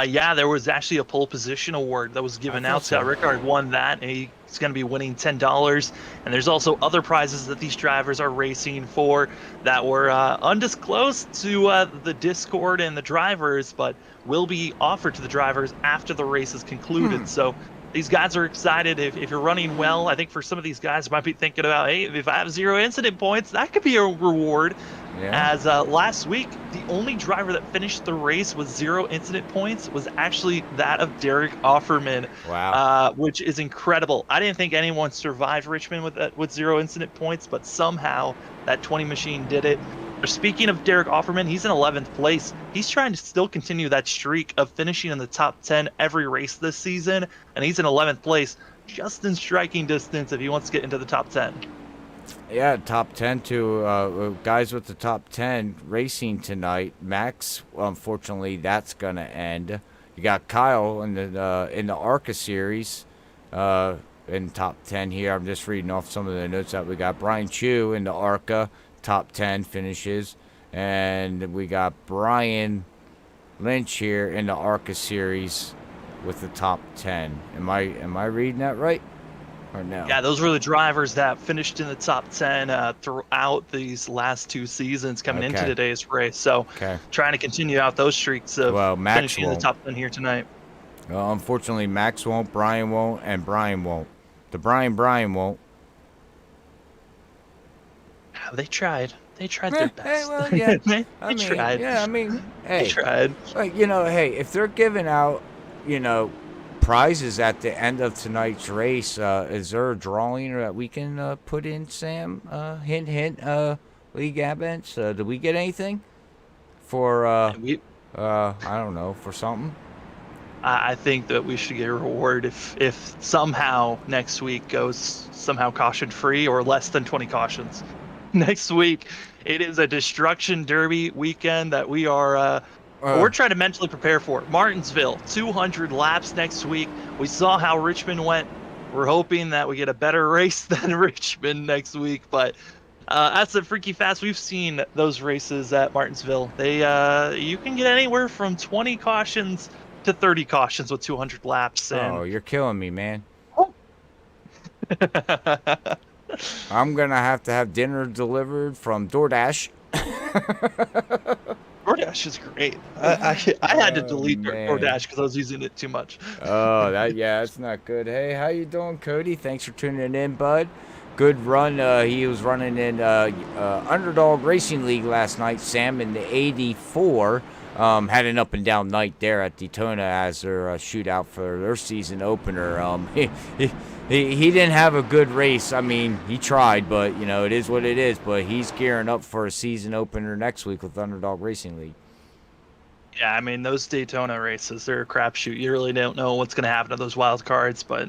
Yeah, there was actually a pole position award that was given out. Scott Rickard won that, and he's going to be winning $10. And there's also other prizes that these drivers are racing for that were undisclosed to the Discord and the drivers, but will be offered to the drivers after the race is concluded. So these guys are excited. If you're running well, I think for some of these guys might be thinking about, hey, if I have 0 incident points, that could be a reward. Yeah. As last week, the only driver that finished the race with 0 incident points was actually that of Derek Offerman. Wow. Which is incredible. I didn't think anyone survived Richmond with 0 incident points, but somehow that 20 machine did it. Speaking of Derek Offerman, he's in 11th place. He's trying to still continue that streak of finishing in the top 10 every race this season, and he's in 11th place, just in striking distance if he wants to get into the top 10. Yeah, top 10 to guys with the top 10 racing tonight. Max, unfortunately, that's going to end. You got Kyle in the ARCA series in top 10 here. I'm just reading off some of the notes that we got. Brian Chu in the ARCA, top 10 finishes. And we got Brian Lynch here in the ARCA series with the top 10. Am I reading that right? Or no? Yeah, those were the drivers that finished in the top 10 throughout these last 2 seasons coming into today's race. So trying to continue out those streaks of finishing in the top 10 here tonight. Unfortunately, Max won't, Brian won't, and Brian won't. The Brian won't. They tried. They tried their best. Hey, well, yeah. They tried. Hey. They tried. Hey, if they're giving out, prizes at the end of tonight's race, is there a drawing that we can put in, Sam? Hint, hint, League Advents? Did we get anything for, I don't know, for something? I think that we should get a reward if somehow next week goes somehow caution free or less than 20 cautions. Next week, it is a destruction derby weekend that we're trying to mentally prepare for. Martinsville, 200 laps next week. We saw how Richmond went. We're hoping that we get a better race than Richmond next week. But as the Freaky Fast, we've seen those races at Martinsville. You can get anywhere from 20 cautions to 30 cautions with 200 laps. Oh, you're killing me, man. I'm going to have dinner delivered from DoorDash. DoorDash is great. I had to delete DoorDash because I was using it too much. Oh, that's not good. Hey, how you doing, Cody? Thanks for tuning in, bud. Good run. He was running in Underdog Racing League last night, Sam, in the 84. Had an up and down night there at Daytona as their shootout for their season opener. He didn't have a good race. I mean, he tried, but it is what it is. But he's gearing up for a season opener next week with Underdog Racing League. Yeah, I mean, those Daytona races, they're a crapshoot. You really don't know what's going to happen to those wild cards. But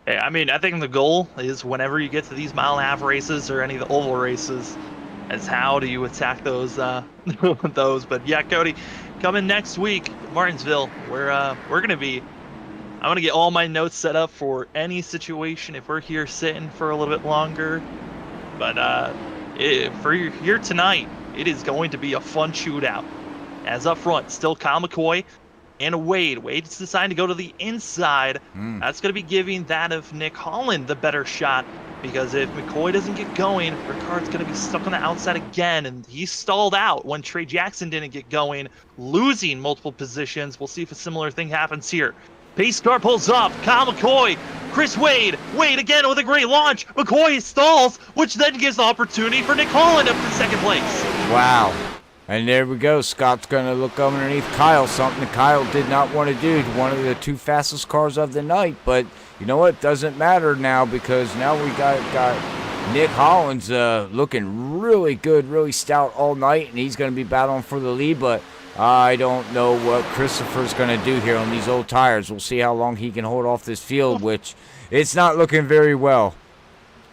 hey, I mean, I think the goal is whenever you get to these mile-and-a-half races or any of the oval races, is how do you attack those those. But yeah, Cody, coming next week, Martinsville, we're gonna be. I'm gonna get all my notes set up for any situation if we're here sitting for a little bit longer. But for here tonight, it is going to be a fun shootout. As up front, still Kyle McCoy and Wade. Wade's deciding to go to the inside. That's going to be giving that of Nick Holland the better shot, because if McCoy doesn't get going, Ricard's going to be stuck on the outside again, and he stalled out when Trey Jackson didn't get going, losing multiple positions. We'll see if a similar thing happens here. Pace car pulls up. Kyle McCoy, Chris Wade. Wade again with a great launch. McCoy stalls, which then gives the opportunity for Nick Holland up to second place. Wow. And there we go. Scott's going to look underneath Kyle, something Kyle did not want to do. One of the two fastest cars of the night. But you know what? Doesn't matter now, because now we got Nick Holland's looking really good, really stout all night, and he's going to be battling for the lead. But I don't know what Christopher's going to do here on these old tires. We'll see how long he can hold off this field, which it's not looking very well.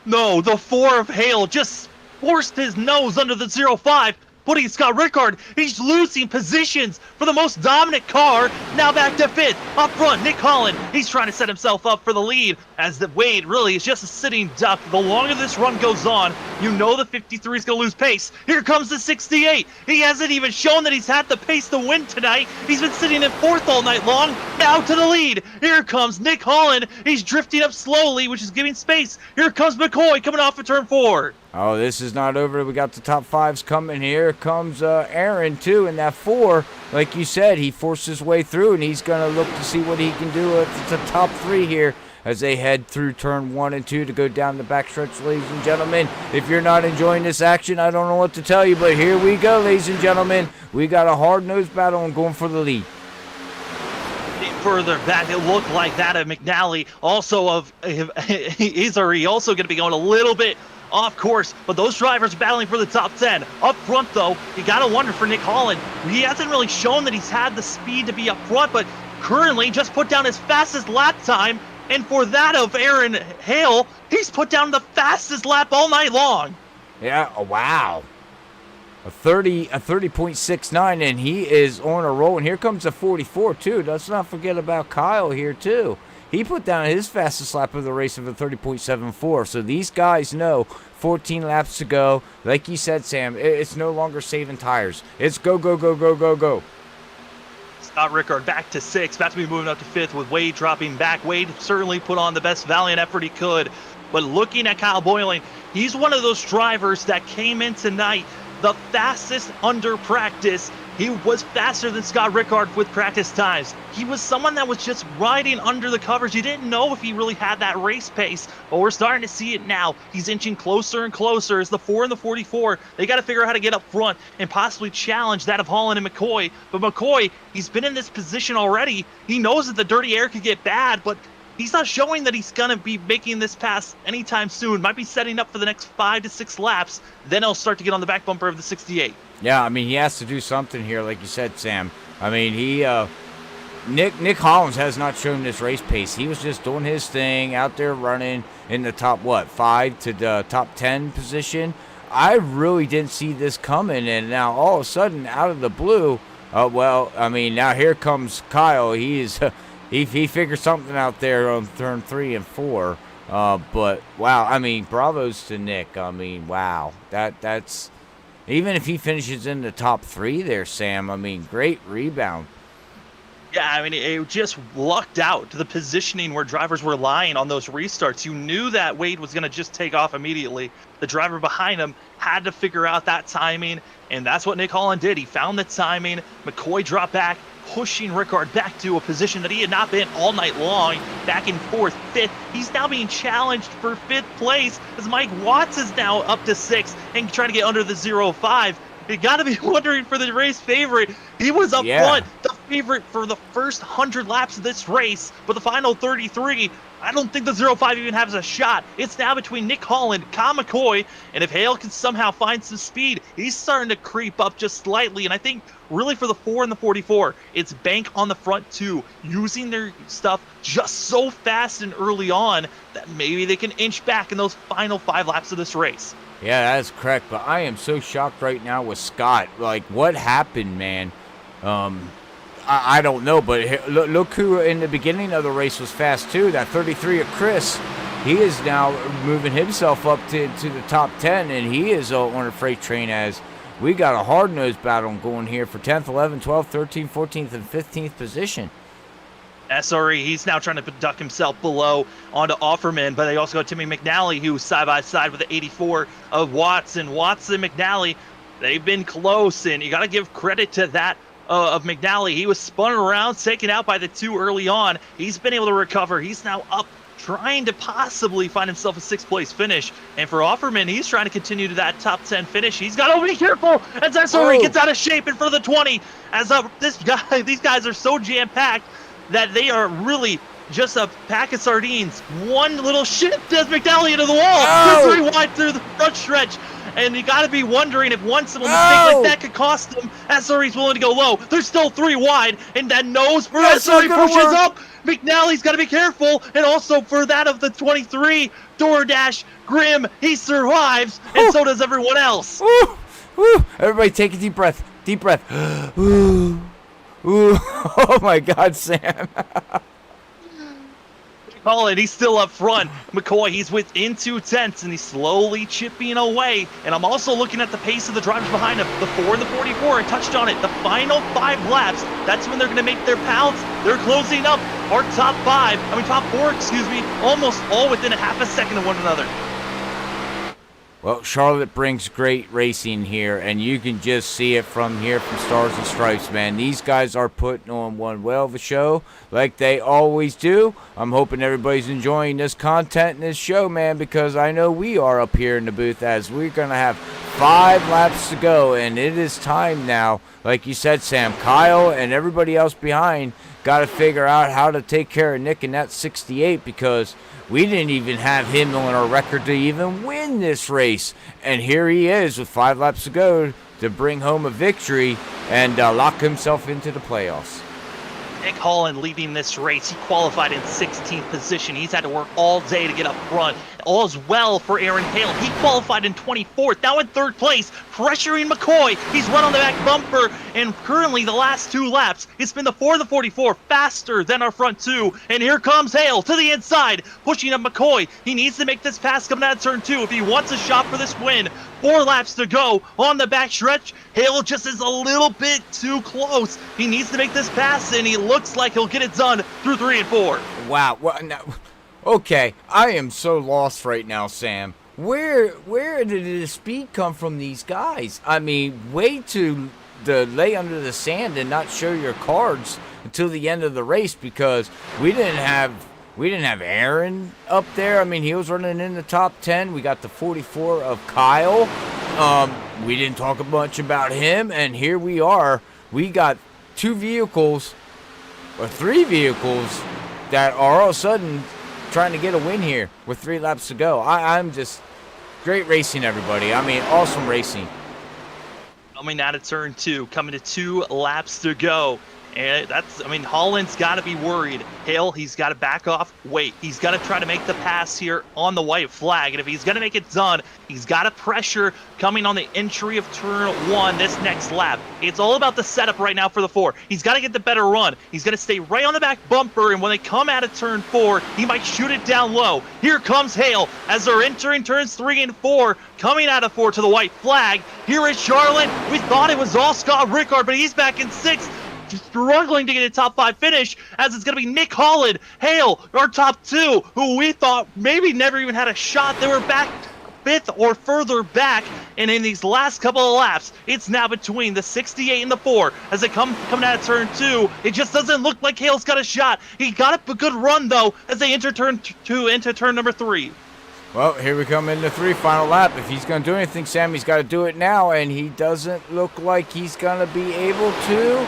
No, the 4 of Hale just forced his nose under the 05. Putting Scott Rickard, he's losing positions for the most dominant car. Now back to 5th. Up front, Nick Holland. He's trying to set himself up for the lead, as the Wade really is just a sitting duck. The longer this run goes on, you know the 53 is going to lose pace. Here comes the 68. He hasn't even shown that he's had the pace to win tonight. He's been sitting in 4th all night long. Now to the lead. Here comes Nick Holland. He's drifting up slowly, which is giving space. Here comes McCoy coming off of turn 4. Oh, this is not over. We got the top 5s coming. Here comes Aaron, too, in that 4. Like you said, he forced his way through, and he's going to look to see what he can do at the top 3 here as they head through turn 1 and 2 to go down the backstretch, ladies and gentlemen. If you're not enjoying this action, I don't know what to tell you, but here we go, ladies and gentlemen. We got a hard-nosed battle and going for the lead. Further back, it looked like that of McNally, also of Izari, also going to be going a little bit off course, but those drivers battling for the top 10. Up front, though, you gotta wonder for Nick Holland. He hasn't really shown that he's had the speed to be up front, but currently just put down his fastest lap time, and for that of Aaron Hale, he's put down the fastest lap all night long. Yeah, oh, wow. A 30.69, and he is on a roll, and here comes a 44, too. Let's not forget about Kyle here, too. He put down his fastest lap of the race of a 30.74. So these guys know 14 laps to go. Like you said, Sam, it's no longer saving tires. It's go, go, go, go, go, go. Scott Rickard back to 6th, about to be moving up to 5th with Wade dropping back. Wade certainly put on the best valiant effort he could. But looking at Kyle Boylan, he's one of those drivers that came in tonight the fastest under practice. He was faster than Scott Rickard with practice times. He was someone that was just riding under the covers. You didn't know if he really had that race pace, but we're starting to see it now. He's inching closer and closer as the 4 and the 44. They got to figure out how to get up front and possibly challenge that of Holland and McCoy. But McCoy, he's been in this position already. He knows that the dirty air could get bad, but he's not showing that he's going to be making this pass anytime soon. Might be setting up for the next 5 to 6 laps. Then he'll start to get on the back bumper of the 68. Yeah, I mean, he has to do something here, like you said, Sam. I mean, Nick Hollins has not shown this race pace. He was just doing his thing out there running in the top, 5 to the top 10 position. I really didn't see this coming, and now all of a sudden, out of the blue, now here comes Kyle. He figured something out there on turn 3 and 4. But, wow, I mean, bravos to Nick. I mean, wow, that's... Even if he finishes in the top 3 there, Sam, I mean, great rebound. Yeah, I mean, it just lucked out to the positioning where drivers were lying on those restarts. You knew that Wade was going to just take off immediately. The driver behind him had to figure out that timing, and that's what Nick Holland did. He found the timing. McCoy dropped back, pushing Rickard back to a position that he had not been all night long, back in 4th, 5th. He's now being challenged for 5th place as Mike Watts is now up to 6th and trying to get under the 0.5. You got to be wondering for the race favorite. He was up front, the favorite for the first 100 laps of this race, but the final 33, I don't think the 0.5 even has a shot. It's now between Nick Holland, Kyle McCoy, and if Hale can somehow find some speed, he's starting to creep up just slightly. And I think really for the 4 and the 44, it's bank on the front 2, using their stuff just so fast and early on that maybe they can inch back in those final 5 laps of this race. Yeah, that's correct, but I am so shocked right now with Scott. Like, what happened, man? I don't know, but look who in the beginning of the race was fast, too. That 33 of Chris, he is now moving himself up to the top 10, and he is on a freight train as we got a hard-nosed battle going here for 10th, 11th, 12th, 13th, 14th, and 15th position. SRE, he's now trying to duck himself below onto Offerman, but they also got Timmy McNally, who's side-by-side with the 84 of Watson. Watson and McNally, they've been close, and you got to give credit to that of McNally. He was spun around, taken out by the 2 early on. He's been able to recover. He's now up, trying to possibly find himself a 6th-place finish. And for Offerman, he's trying to continue to that top 10 finish. He's got to be careful as SRE gets out of shape in front of the 20. As these guys are so jam-packed that they are really just a pack of sardines. One little shift as McNally into the wall. 3 wide through the front stretch. And you got to be wondering if one simple mistake like that could cost them. SRE's willing to go low. They're still 3 wide. And that nose for SRE pushes up. McNally's got to be careful. And also for that of the 23, DoorDash, Grimm, he survives. And so does everyone else. Everybody take a deep breath. Deep breath. Ooh. Oh my God, Sam. Holland, he's still up front. McCoy, he's within 2/10, and he's slowly chipping away. And I'm also looking at the pace of the drivers behind him. The 4 and the 44, I touched on it. The final 5 laps, that's when they're going to make their pounds. They're closing up our top 4, almost all within a half a second of one another. Well, Charlotte brings great racing here, and you can just see it from here from Stars and Stripes, man. These guys are putting on one well of a show like they always do. I'm hoping everybody's enjoying this content and this show, man, because I know we are up here in the booth as we're going to have 5 laps to go, and it is time now. Like you said, Sam, Kyle and everybody else behind got to figure out how to take care of Nick in that 68 because we didn't even have him on our record to even win this race. And here he is with 5 laps to go to bring home a victory and lock himself into the playoffs. Nick Holland leading this race. He qualified in 16th position. He's had to work all day to get up front. All is well for Aaron Hale. He qualified in 24th, now in 3rd place, pressuring McCoy. He's run on the back bumper, and currently the last 2 laps, it's been the 4 and the 44 faster than our front 2. And here comes Hale to the inside, pushing up McCoy. He needs to make this pass coming out of turn 2 if he wants a shot for this win. 4 laps to go on the back stretch. Hale just is a little bit too close. He needs to make this pass, and he looks like he'll get it done through 3 and 4. Wow. Well, no. Okay, I am so lost right now, Sam. Where did the speed come from these guys? I mean, way too lay under the sand and not show your cards until the end of the race, because we didn't have Aaron up there. I mean, he was running in the top 10. We got the 44 of Kyle. We didn't talk much about him, and here we are. We got 2 vehicles or 3 vehicles that are all of a sudden trying to get a win here with 3 laps to go. I'm just great racing, everybody. I mean, awesome racing. Coming out of turn 2, coming to 2 laps to go. And Holland's got to be worried. Hale, he's got to back off. Wait, he's got to try to make the pass here on the white flag. And if he's going to make it done, he's got to pressure coming on the entry of turn 1 this next lap. It's all about the setup right now for the 4. He's got to get the better run. He's got to stay right on the back bumper. And when they come out of turn 4, he might shoot it down low. Here comes Hale as they're entering turns 3 and 4. Coming out of 4 to the white flag. Here is Charlotte. We thought it was all Scott Rickard, but he's back in 6th. Struggling to get a top 5 finish, as it's going to be Nick Holland, Hale, our top 2, who we thought maybe never even had a shot. They were back 5th or further back, and in these last couple of laps, it's now between the 68 and the 4. As they coming out of turn 2, it just doesn't look like Hale's got a shot. He got a good run, though, as they enter turn 2 into turn number 3. Well, here we come into 3, final lap. If he's going to do anything, Sammy's got to do it now, and he doesn't look like he's going to be able to.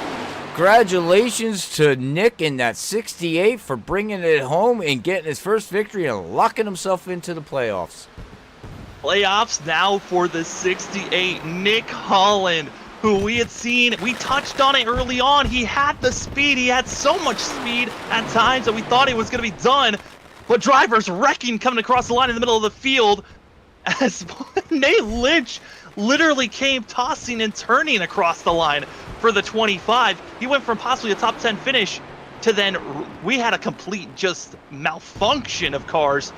Congratulations to Nick in that 68 for bringing it home and getting his first victory and locking himself into the playoffs. Playoffs now for the 68, Nick Holland, who we had seen, we touched on it early on. He had the speed. He had so much speed at times that we thought it was going to be done. But drivers wrecking coming across the line in the middle of the field as Nate Lynch literally came tossing and turning across the line for the 25. He went from possibly a top 10 finish to then we had a complete just malfunction of cars.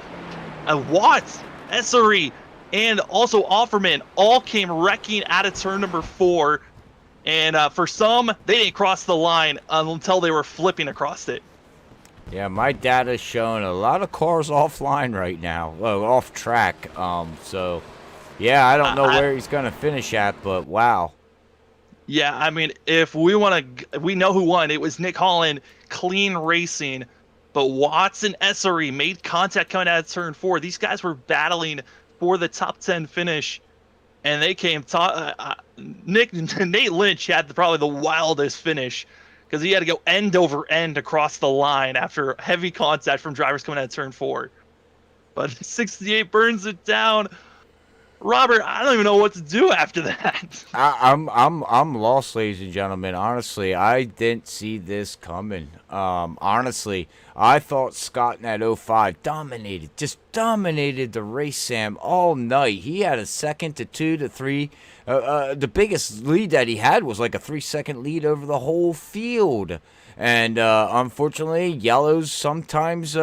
Watts, Essery, and also Offerman all came wrecking out of turn number 4. And for some, they didn't cross the line until they were flipping across it. Yeah, my data's showing a lot of cars offline right now, off track. So, yeah, I don't know where he's going to finish at, but wow. Yeah, I mean, if we want to, we know who won. It was Nick Holland, clean racing. But Watts and Essery made contact coming out of turn 4. These guys were battling for the top 10 finish, and they came. Nate Lynch had probably the wildest finish because he had to go end over end across the line after heavy contact from drivers coming out of turn 4. But 68 burns it down. Robert, I don't even know what to do after that. I'm lost, ladies and gentlemen. Honestly, I didn't see this coming. Honestly, I thought Scott in that 05 just dominated the race, Sam, all night. He had a 2nd to 2 to 3. The biggest lead that he had was like a 3-second lead over the whole field. And unfortunately, yellows sometimes.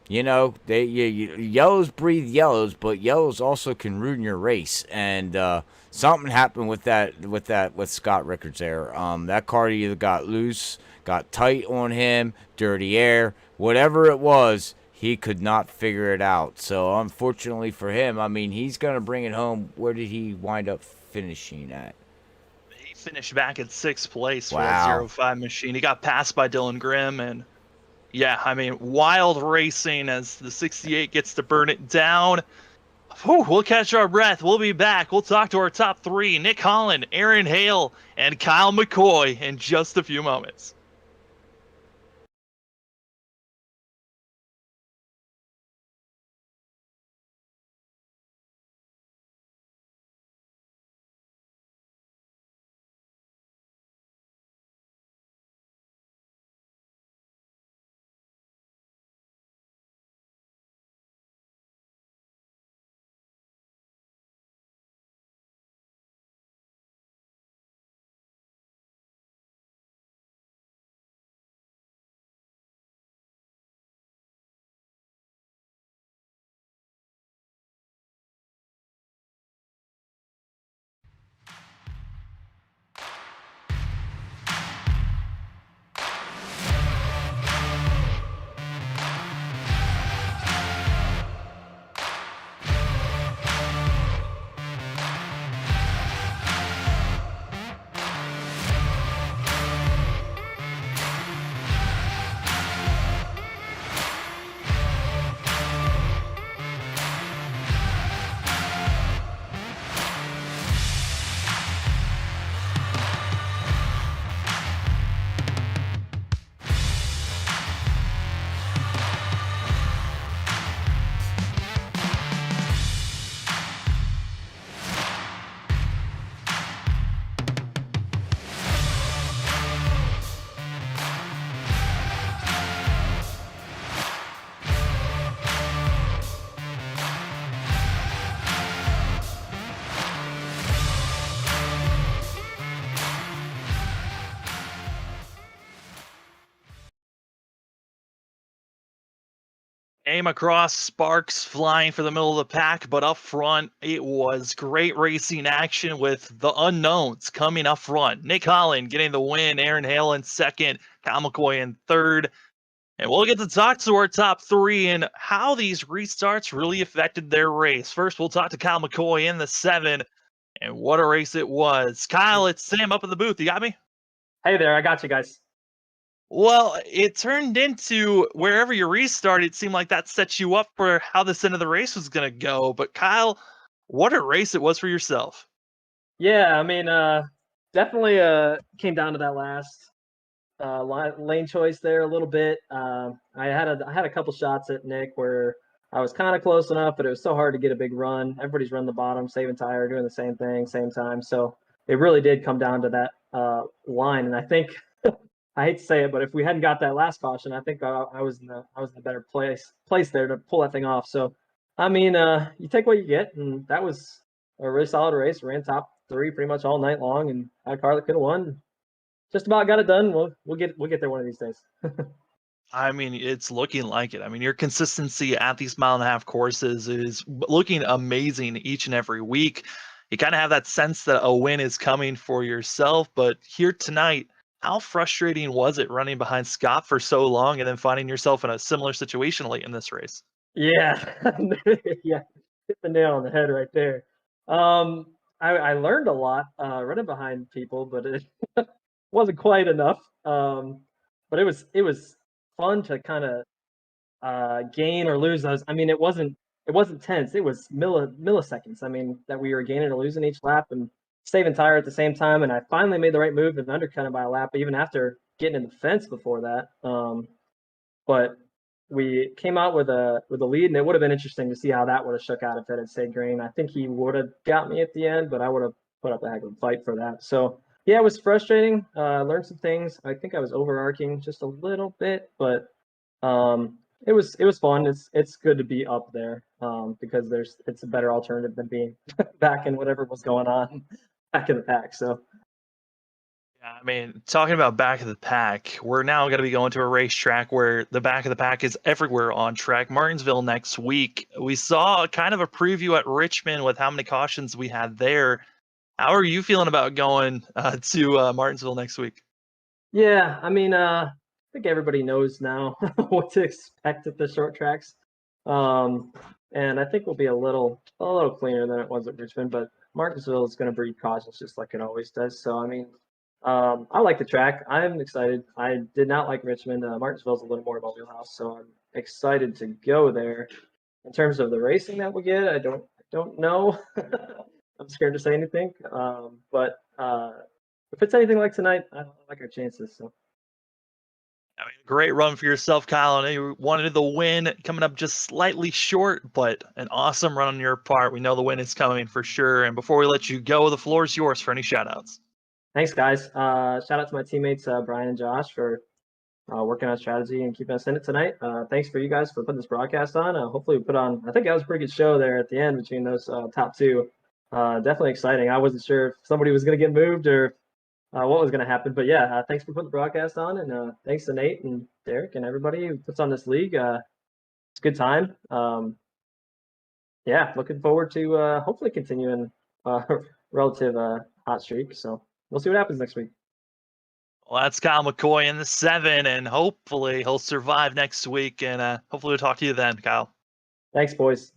You know, yellows breathe yellows, but yellows also can ruin your race. And something happened with Scott Rickards there. That car either got loose, got tight on him, dirty air, whatever it was, he could not figure it out. So unfortunately for him, I mean, he's gonna bring it home. Where did he wind up finishing at? He finished back in 6th place for Wow. that 05 machine. He got passed by Dylan Grimm, and yeah, I mean, wild racing as the 68 gets to burn it down. Whew, we'll catch our breath. We'll be back. We'll talk to our top 3, Nick Holland, Aaron Hale, and Kyle McCoy in just a few moments. Aim across, sparks flying for the middle of the pack, but up front, it was great racing action with the unknowns coming up front. Nick Holland getting the win, Aaron Hale in second, Kyle McCoy in third. And we'll get to talk to our top three and how these restarts really affected their race. First, we'll talk to Kyle McCoy in the 7, and what a race it was. Kyle, it's Sam up in the booth. You got me? Hey there, I got you guys. Well, it turned into wherever you restart, it seemed like that set you up for how this end of the race was going to go. But Kyle, what a race it was for yourself. Yeah, I mean, definitely came down to that last lane choice there a little bit. I had a couple shots at Nick where I was kind of close enough, but it was so hard to get a big run. Everybody's run the bottom, saving tire, doing the same thing, same time. So it really did come down to that line, and I think. I hate to say it, but if we hadn't got that last caution, I think I was in the better place there to pull that thing off. So, I mean, you take what you get, and that was a really solid race. Ran top 3 pretty much all night long, and had a car that could have won. Just about got it done. We'll get there one of these days. I mean, it's looking like it. I mean, your consistency at these mile-and-a-half courses is looking amazing each and every week. You kind of have that sense that a win is coming for yourself, but here tonight, how frustrating was it running behind Scott for so long and then finding yourself in a similar situation late in this race? Yeah, yeah, hit the nail on the head right there. I learned a lot running behind people, but it wasn't quite enough. But it was fun to kind of gain or lose those. I mean, it wasn't tense. It was milliseconds. I mean, that we were gaining or losing each lap and saving tire at the same time. And I finally made the right move and undercut him by a lap, even after getting in the fence before that. But we came out with a lead, and it would have been interesting to see how that would have shook out if it had stayed green. I think he would have got me at the end, but I would have put up a heck of a fight for that. So yeah, it was frustrating. Learned some things. I think I was overarching just a little bit, but it was fun. It's good to be up there because it's a better alternative than being back in whatever was going on back in the pack. So Yeah, I mean, talking about back of the pack, we're now going to be going to a racetrack where the back of the pack is everywhere on track. Martinsville next week. We saw kind of a preview at Richmond with how many cautions we had there. How are you feeling about going to Martinsville next week? yeah, I mean, I think everybody knows now what to expect at the short tracks. And I think we'll be a little cleaner than it was at Richmond, but Martinsville is going to breed cautions just like it always does. So, I mean, I like the track. I'm excited. I did not like Richmond. Martinsville's a little more of a wheelhouse, so I'm excited to go there. In terms of the racing that we'll get, I don't know. I'm scared to say anything. But if it's anything like tonight, I like our chances. So. I mean, great run for yourself, Kyle. I know you wanted the win, coming up just slightly short, but an awesome run on your part. We know the win is coming for sure. And before we let you go, the floor is yours for any shout-outs. Thanks, guys. Shout out to my teammates, Brian and Josh, for working on strategy and keeping us in it tonight. Thanks for you guys for putting this broadcast on. Hopefully we put on, I think that was a pretty good show there at the end between those top two. Definitely exciting. I wasn't sure if somebody was going to get moved or what was going to happen. But yeah, thanks for putting the broadcast on. And thanks to Nate and Derek and everybody who puts on this league. It's a good time. Yeah, looking forward to hopefully continuing relative hot streak. So we'll see what happens next week. Well, that's Kyle McCoy in the 7, and hopefully he'll survive next week. And hopefully we'll talk to you then, Kyle. Thanks, boys.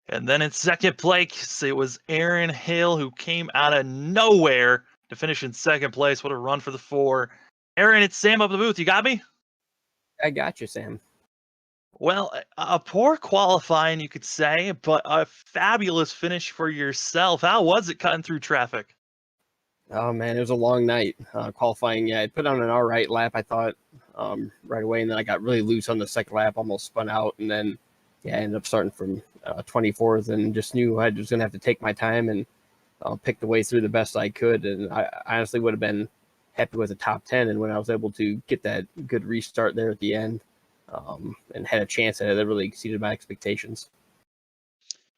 And then in second place, it was Aaron Hill who came out of nowhere to finish in second place. What a run for the 4. Aaron, it's Sam up the booth. You got me? I got you, Sam. Well, a poor qualifying, you could say, but a fabulous finish for yourself. How was it cutting through traffic? Oh, man, it was a long night qualifying. Yeah, I put on an all right lap, I thought, right away, and then I got really loose on the second lap, almost spun out, and then, yeah, I ended up starting from 24th and just knew I was going to have to take my time and pick the way through the best I could, and I honestly would have been happy with a top 10, and when I was able to get that good restart there at the end and had a chance at it, that really exceeded my expectations.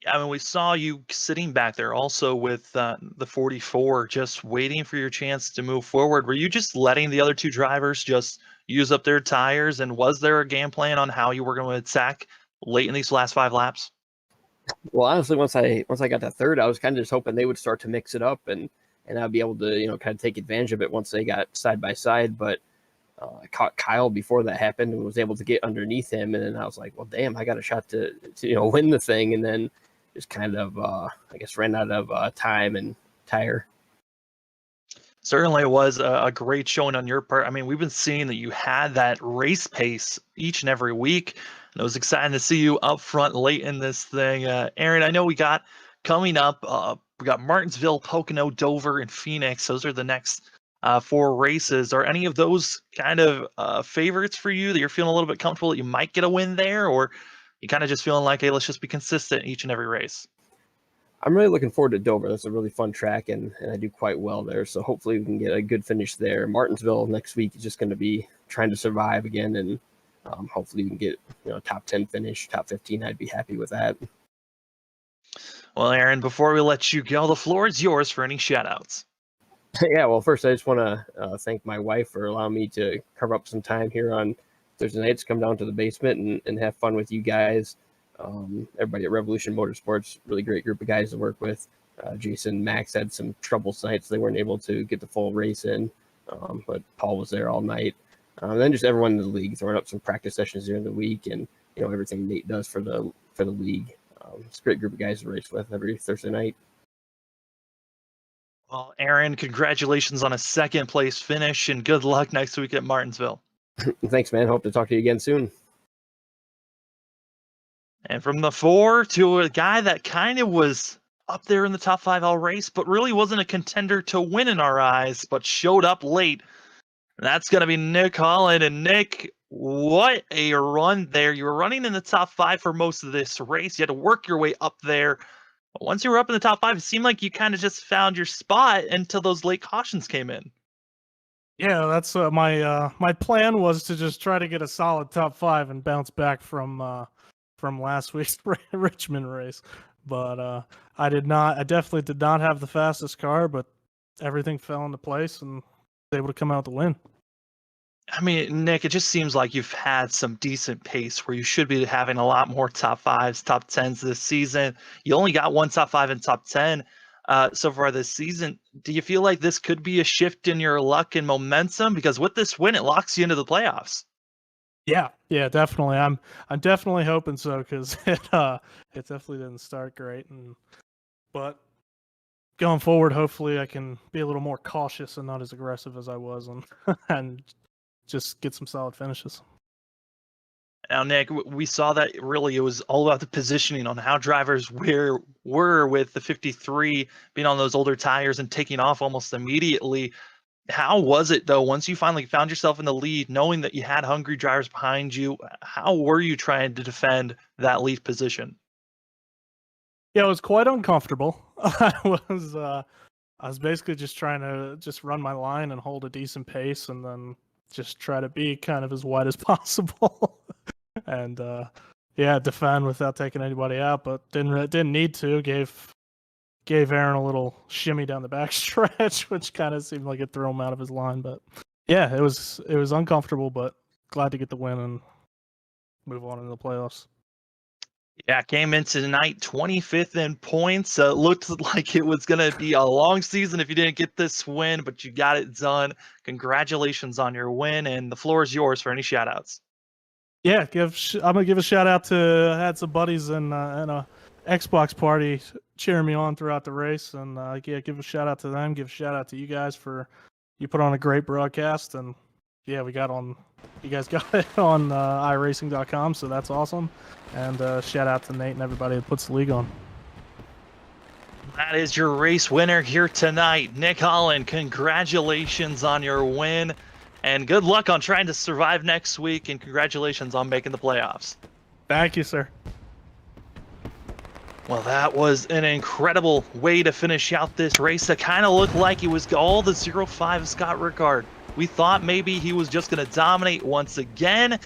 Yeah, I mean, we saw you sitting back there also with the 44, just waiting for your chance to move forward. Were you just letting the other two drivers just use up their tires? And was there a game plan on how you were going to attack late in these last 5 laps? Well, honestly, once I got to third, I was kind of just hoping they would start to mix it up, and I'd be able to kind of take advantage of it once they got side by side. But I caught Kyle before that happened and was able to get underneath him, and then I was like, well, damn, I got a shot to win the thing, and then just kind of I guess ran out of time and tire. Certainly it was a great showing on your part. I mean, we've been seeing that you had that race pace each and every week. And it was exciting to see you up front late in this thing. Aaron, I know we got coming up, we got Martinsville, Pocono, Dover, and Phoenix. Those are the next 4 races. Are any of those kind of favorites for you that you're feeling a little bit comfortable that you might get a win there? Or you kind of just feeling like, hey, let's just be consistent each and every race? I'm really looking forward to Dover. That's a really fun track, and I do quite well there. So hopefully we can get a good finish there. Martinsville next week is just going to be trying to survive again, and hopefully we can get top 10 finish, top 15. I'd be happy with that. Well, Aaron, before we let you go, the floor is yours for any shout-outs. Yeah, well, first I just want to thank my wife for allowing me to carve up some time here on Thursday nights, come down to the basement and have fun with you guys. Everybody at Revolution Motorsports, really great group of guys to work with. Jason, Max had some trouble nights. They weren't able to get the full race in, but Paul was there all night. And then just everyone in the league throwing up some practice sessions during the week, and everything Nate does for the league. It's a great group of guys to race with every Thursday night. Well, Aaron, congratulations on a 2nd place finish, and good luck next week at Martinsville. Thanks, man. Hope to talk to you again soon. And from the 4 to a guy that kind of was up there in the top 5 all race, but really wasn't a contender to win in our eyes, but showed up late. And that's going to be Nick Holland. And Nick, what a run there. You were running in the top 5 for most of this race. You had to work your way up there. But once you were up in the top 5, it seemed like you kind of just found your spot until those late cautions came in. Yeah, that's my plan was to just try to get a solid top 5 and bounce back from last week's Richmond race. But I definitely did not have the fastest car, but everything fell into place and was able to come out to win. I mean, Nick, it just seems like you've had some decent pace where you should be having a lot more top 5s, top 10s this season. You only got 1 top 5 and top 10 so far this season. Do you feel like this could be a shift in your luck and momentum? Because with this win, it locks you into the playoffs. Yeah, definitely. I'm definitely hoping so, because it definitely didn't start great, but going forward, hopefully I can be a little more cautious and not as aggressive as I was, and just get some solid finishes. Now, Nick, we saw that really it was all about the positioning on how drivers were with the 53 being on those older tires and taking off almost immediately. How was it, though, once you finally found yourself in the lead, knowing that you had hungry drivers behind you? How were you trying to defend that lead position? Yeah, it was quite uncomfortable. I was basically just trying to just run my line and hold a decent pace, and then just try to be kind of as wide as possible. And defend without taking anybody out, but didn't need to. Gave Aaron a little shimmy down the back stretch, which kind of seemed like it threw him out of his line. But yeah, it was uncomfortable, but glad to get the win and move on into the playoffs. Yeah, came into tonight 25th in points. Looked like it was going to be a long season if you didn't get this win, but you got it done. Congratulations on your win, and the floor is yours for any shout-outs. Yeah, I'm going to give a shout-out to I had some buddies in a Xbox party cheering me on throughout the race, and give a shout-out to them. Give a shout-out to you guys for you put on a great broadcast, and yeah, you guys got it on iRacing.com, so that's awesome. And shout out to Nate and everybody that puts the league on. That is your race winner here tonight, Nick Holland. Congratulations on your win, and good luck on trying to survive next week, and congratulations on making the playoffs. Thank you, sir. Well, that was an incredible way to finish out this race. That kind of looked like it was all the 0-5 Scott Rickard. We thought maybe he was just going to dominate once again,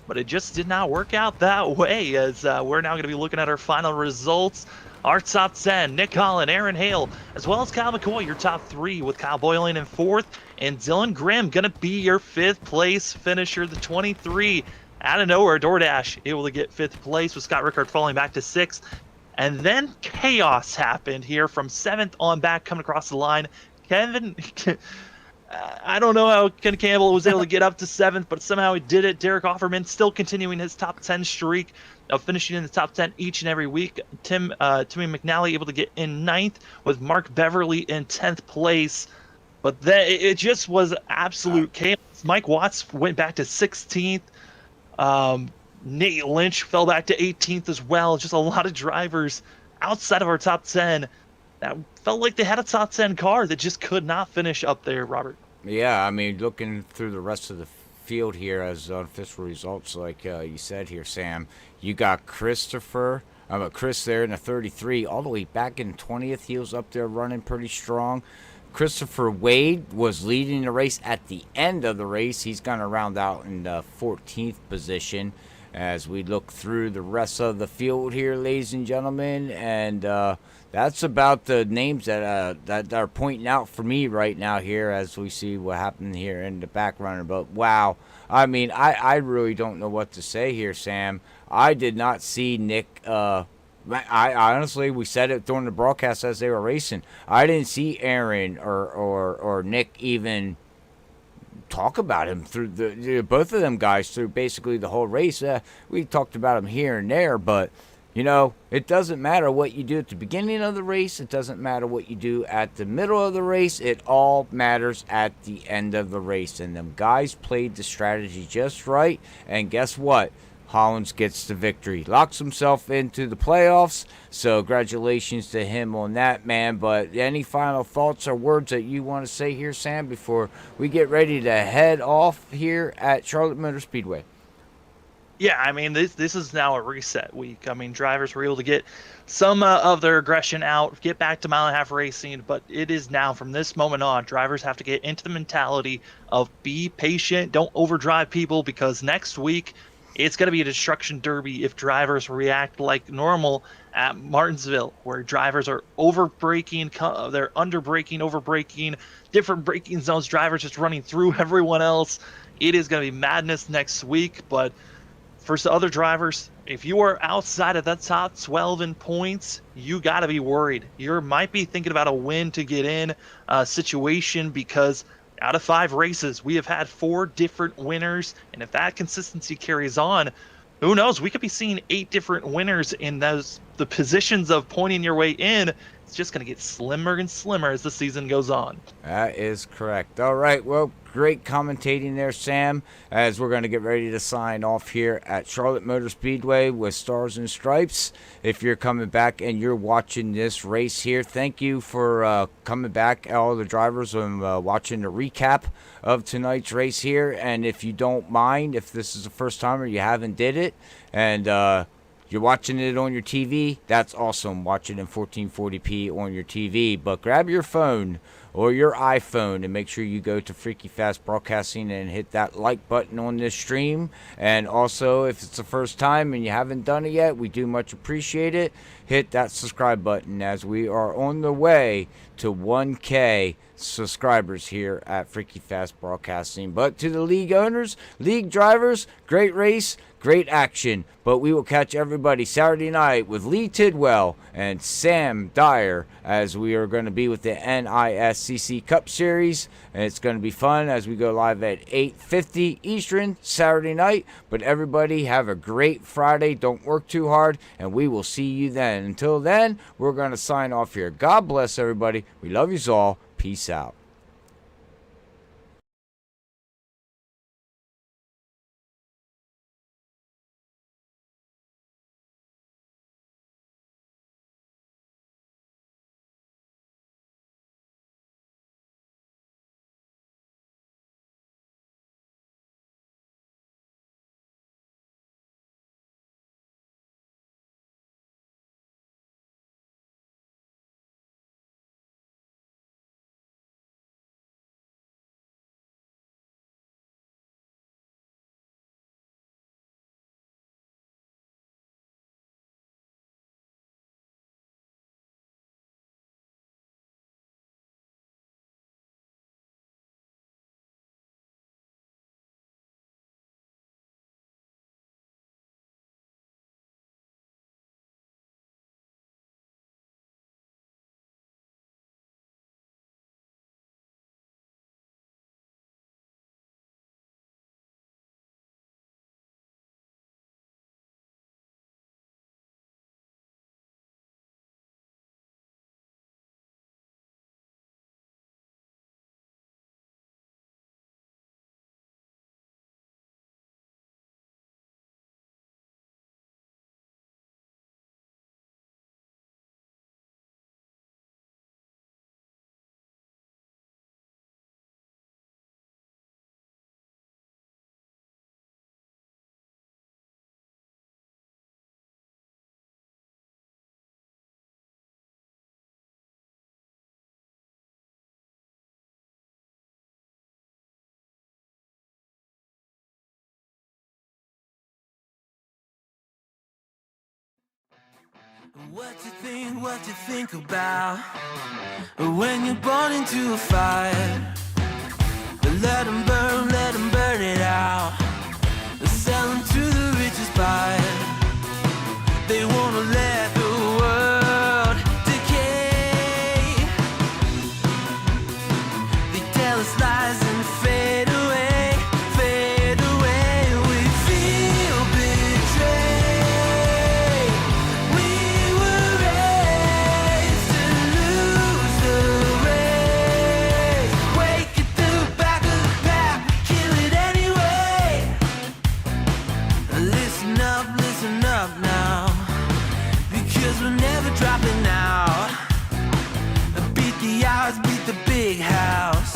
but it just did not work out that way, as we're now going to be looking at our final results Our top 10, Nick Holland, Aaron Hale, as well as Kyle McCoy, your top 3, with Kyle Boylan in 4th, and Dylan Grimm going to be your 5th place finisher, the 23. Out of nowhere, DoorDash able to get 5th place, with Scott Rickard falling back to 6th. And then chaos happened here from 7th on back, coming across the line. Kevin, I don't know how Ken Campbell was able to get up to 7th, but somehow he did it. Derek Offerman still continuing his top 10 streak of finishing in the top 10 each and every week. Timmy McNally able to get in 9th, with Mark Beverly in 10th place. But then it just was absolute chaos. Mike Watts went back to 16th. Nate Lynch fell back to 18th as well. Just a lot of drivers outside of our top 10 that felt like they had a top 10 car that just could not finish up there, Robert. Yeah, I mean, looking through the rest of the field here as unofficial results, like you said here, Sam, you got Chris there in the 33, all the way back in 20th. He was up there running pretty strong. Christopher Wade was leading the race at the end of the race. He's going to round out in the 14th position as we look through the rest of the field here, ladies and gentlemen. And that's about the names that are pointing out for me right now here as we see what happened here in the back runner. But wow, I mean, I really don't know what to say here, Sam. I did not see Nick. I honestly, we said it during the broadcast as they were racing. I didn't see Aaron or Nick even talk about him through both of them guys through basically the whole race. We talked about him here and there, but you know, it doesn't matter what you do at the beginning of the race. It doesn't matter what you do at the middle of the race. It all matters at the end of the race. And them guys played the strategy just right. And guess what? Hollins gets the victory, locks himself into the playoffs. So congratulations to him on that, man. But any final thoughts or words that you want to say here, Sam, before we get ready to head off here at Charlotte Motor Speedway? Yeah, I mean, this is now a reset week. I mean, drivers were able to get some of their aggression out, get back to mile and a half racing, but it is now, from this moment on, drivers have to get into the mentality of be patient, don't overdrive people, because next week it's going to be a destruction derby if drivers react like normal at Martinsville, where drivers are overbraking, they're underbraking, overbraking, different braking zones, drivers just running through everyone else. It is going to be madness next week, but for some other drivers, if you are outside of that top 12 in points, you got to be worried. You might be thinking about a win to get in situation, because out of 5 races, we have had 4 different winners. And if that consistency carries on, who knows? We could be seeing 8 different winners in the positions of pointing your way in. It's just going to get slimmer and slimmer as the season goes on. That is correct. All right, well, great commentating there, Sam, as we're going to get ready to sign off here at Charlotte Motor Speedway with Stars and Stripes. If you're coming back and you're watching this race here, thank you for coming back, all the drivers, and watching the recap of tonight's race here. And if you don't mind, if this is the first time or you haven't did it, and you're watching it on your TV, that's awesome, watching in 1440p on your TV. But grab your phone or your iPhone and make sure you go to Freaky Fast Broadcasting and hit that like button on this stream. And also, if it's the first time and you haven't done it yet, we do much appreciate it. Hit that subscribe button, as we are on the way to 1K subscribers here at Freaky Fast Broadcasting. But to the league owners, league drivers, great race, great action. But we will catch everybody Saturday night with Lee Tidwell and Sam Dyer, as we are going to be with the NISCC Cup Series. And it's going to be fun as we go live at 8:50 Eastern Saturday night. But everybody have a great Friday. Don't work too hard, and we will see you then. Until then, we're going to sign off here. God bless everybody. We love you all. Peace out. What you think about when you're born into a fire? Let them burn it out. Sell them to the richest buyer. They wanna let the world decay. They tell us lies and fade away, fade away. We feel betrayed. We were raised to lose the race. Wake at the back of the pack, kill it anyway. Listen up now, because we're never dropping out. Beat the odds, beat the big house.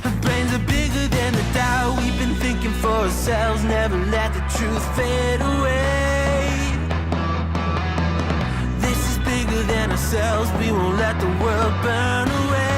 Our brains are bigger than the doubt. We've been thinking for ourselves, never let the truth fade away. This is bigger than ourselves, we won't let the world burn away.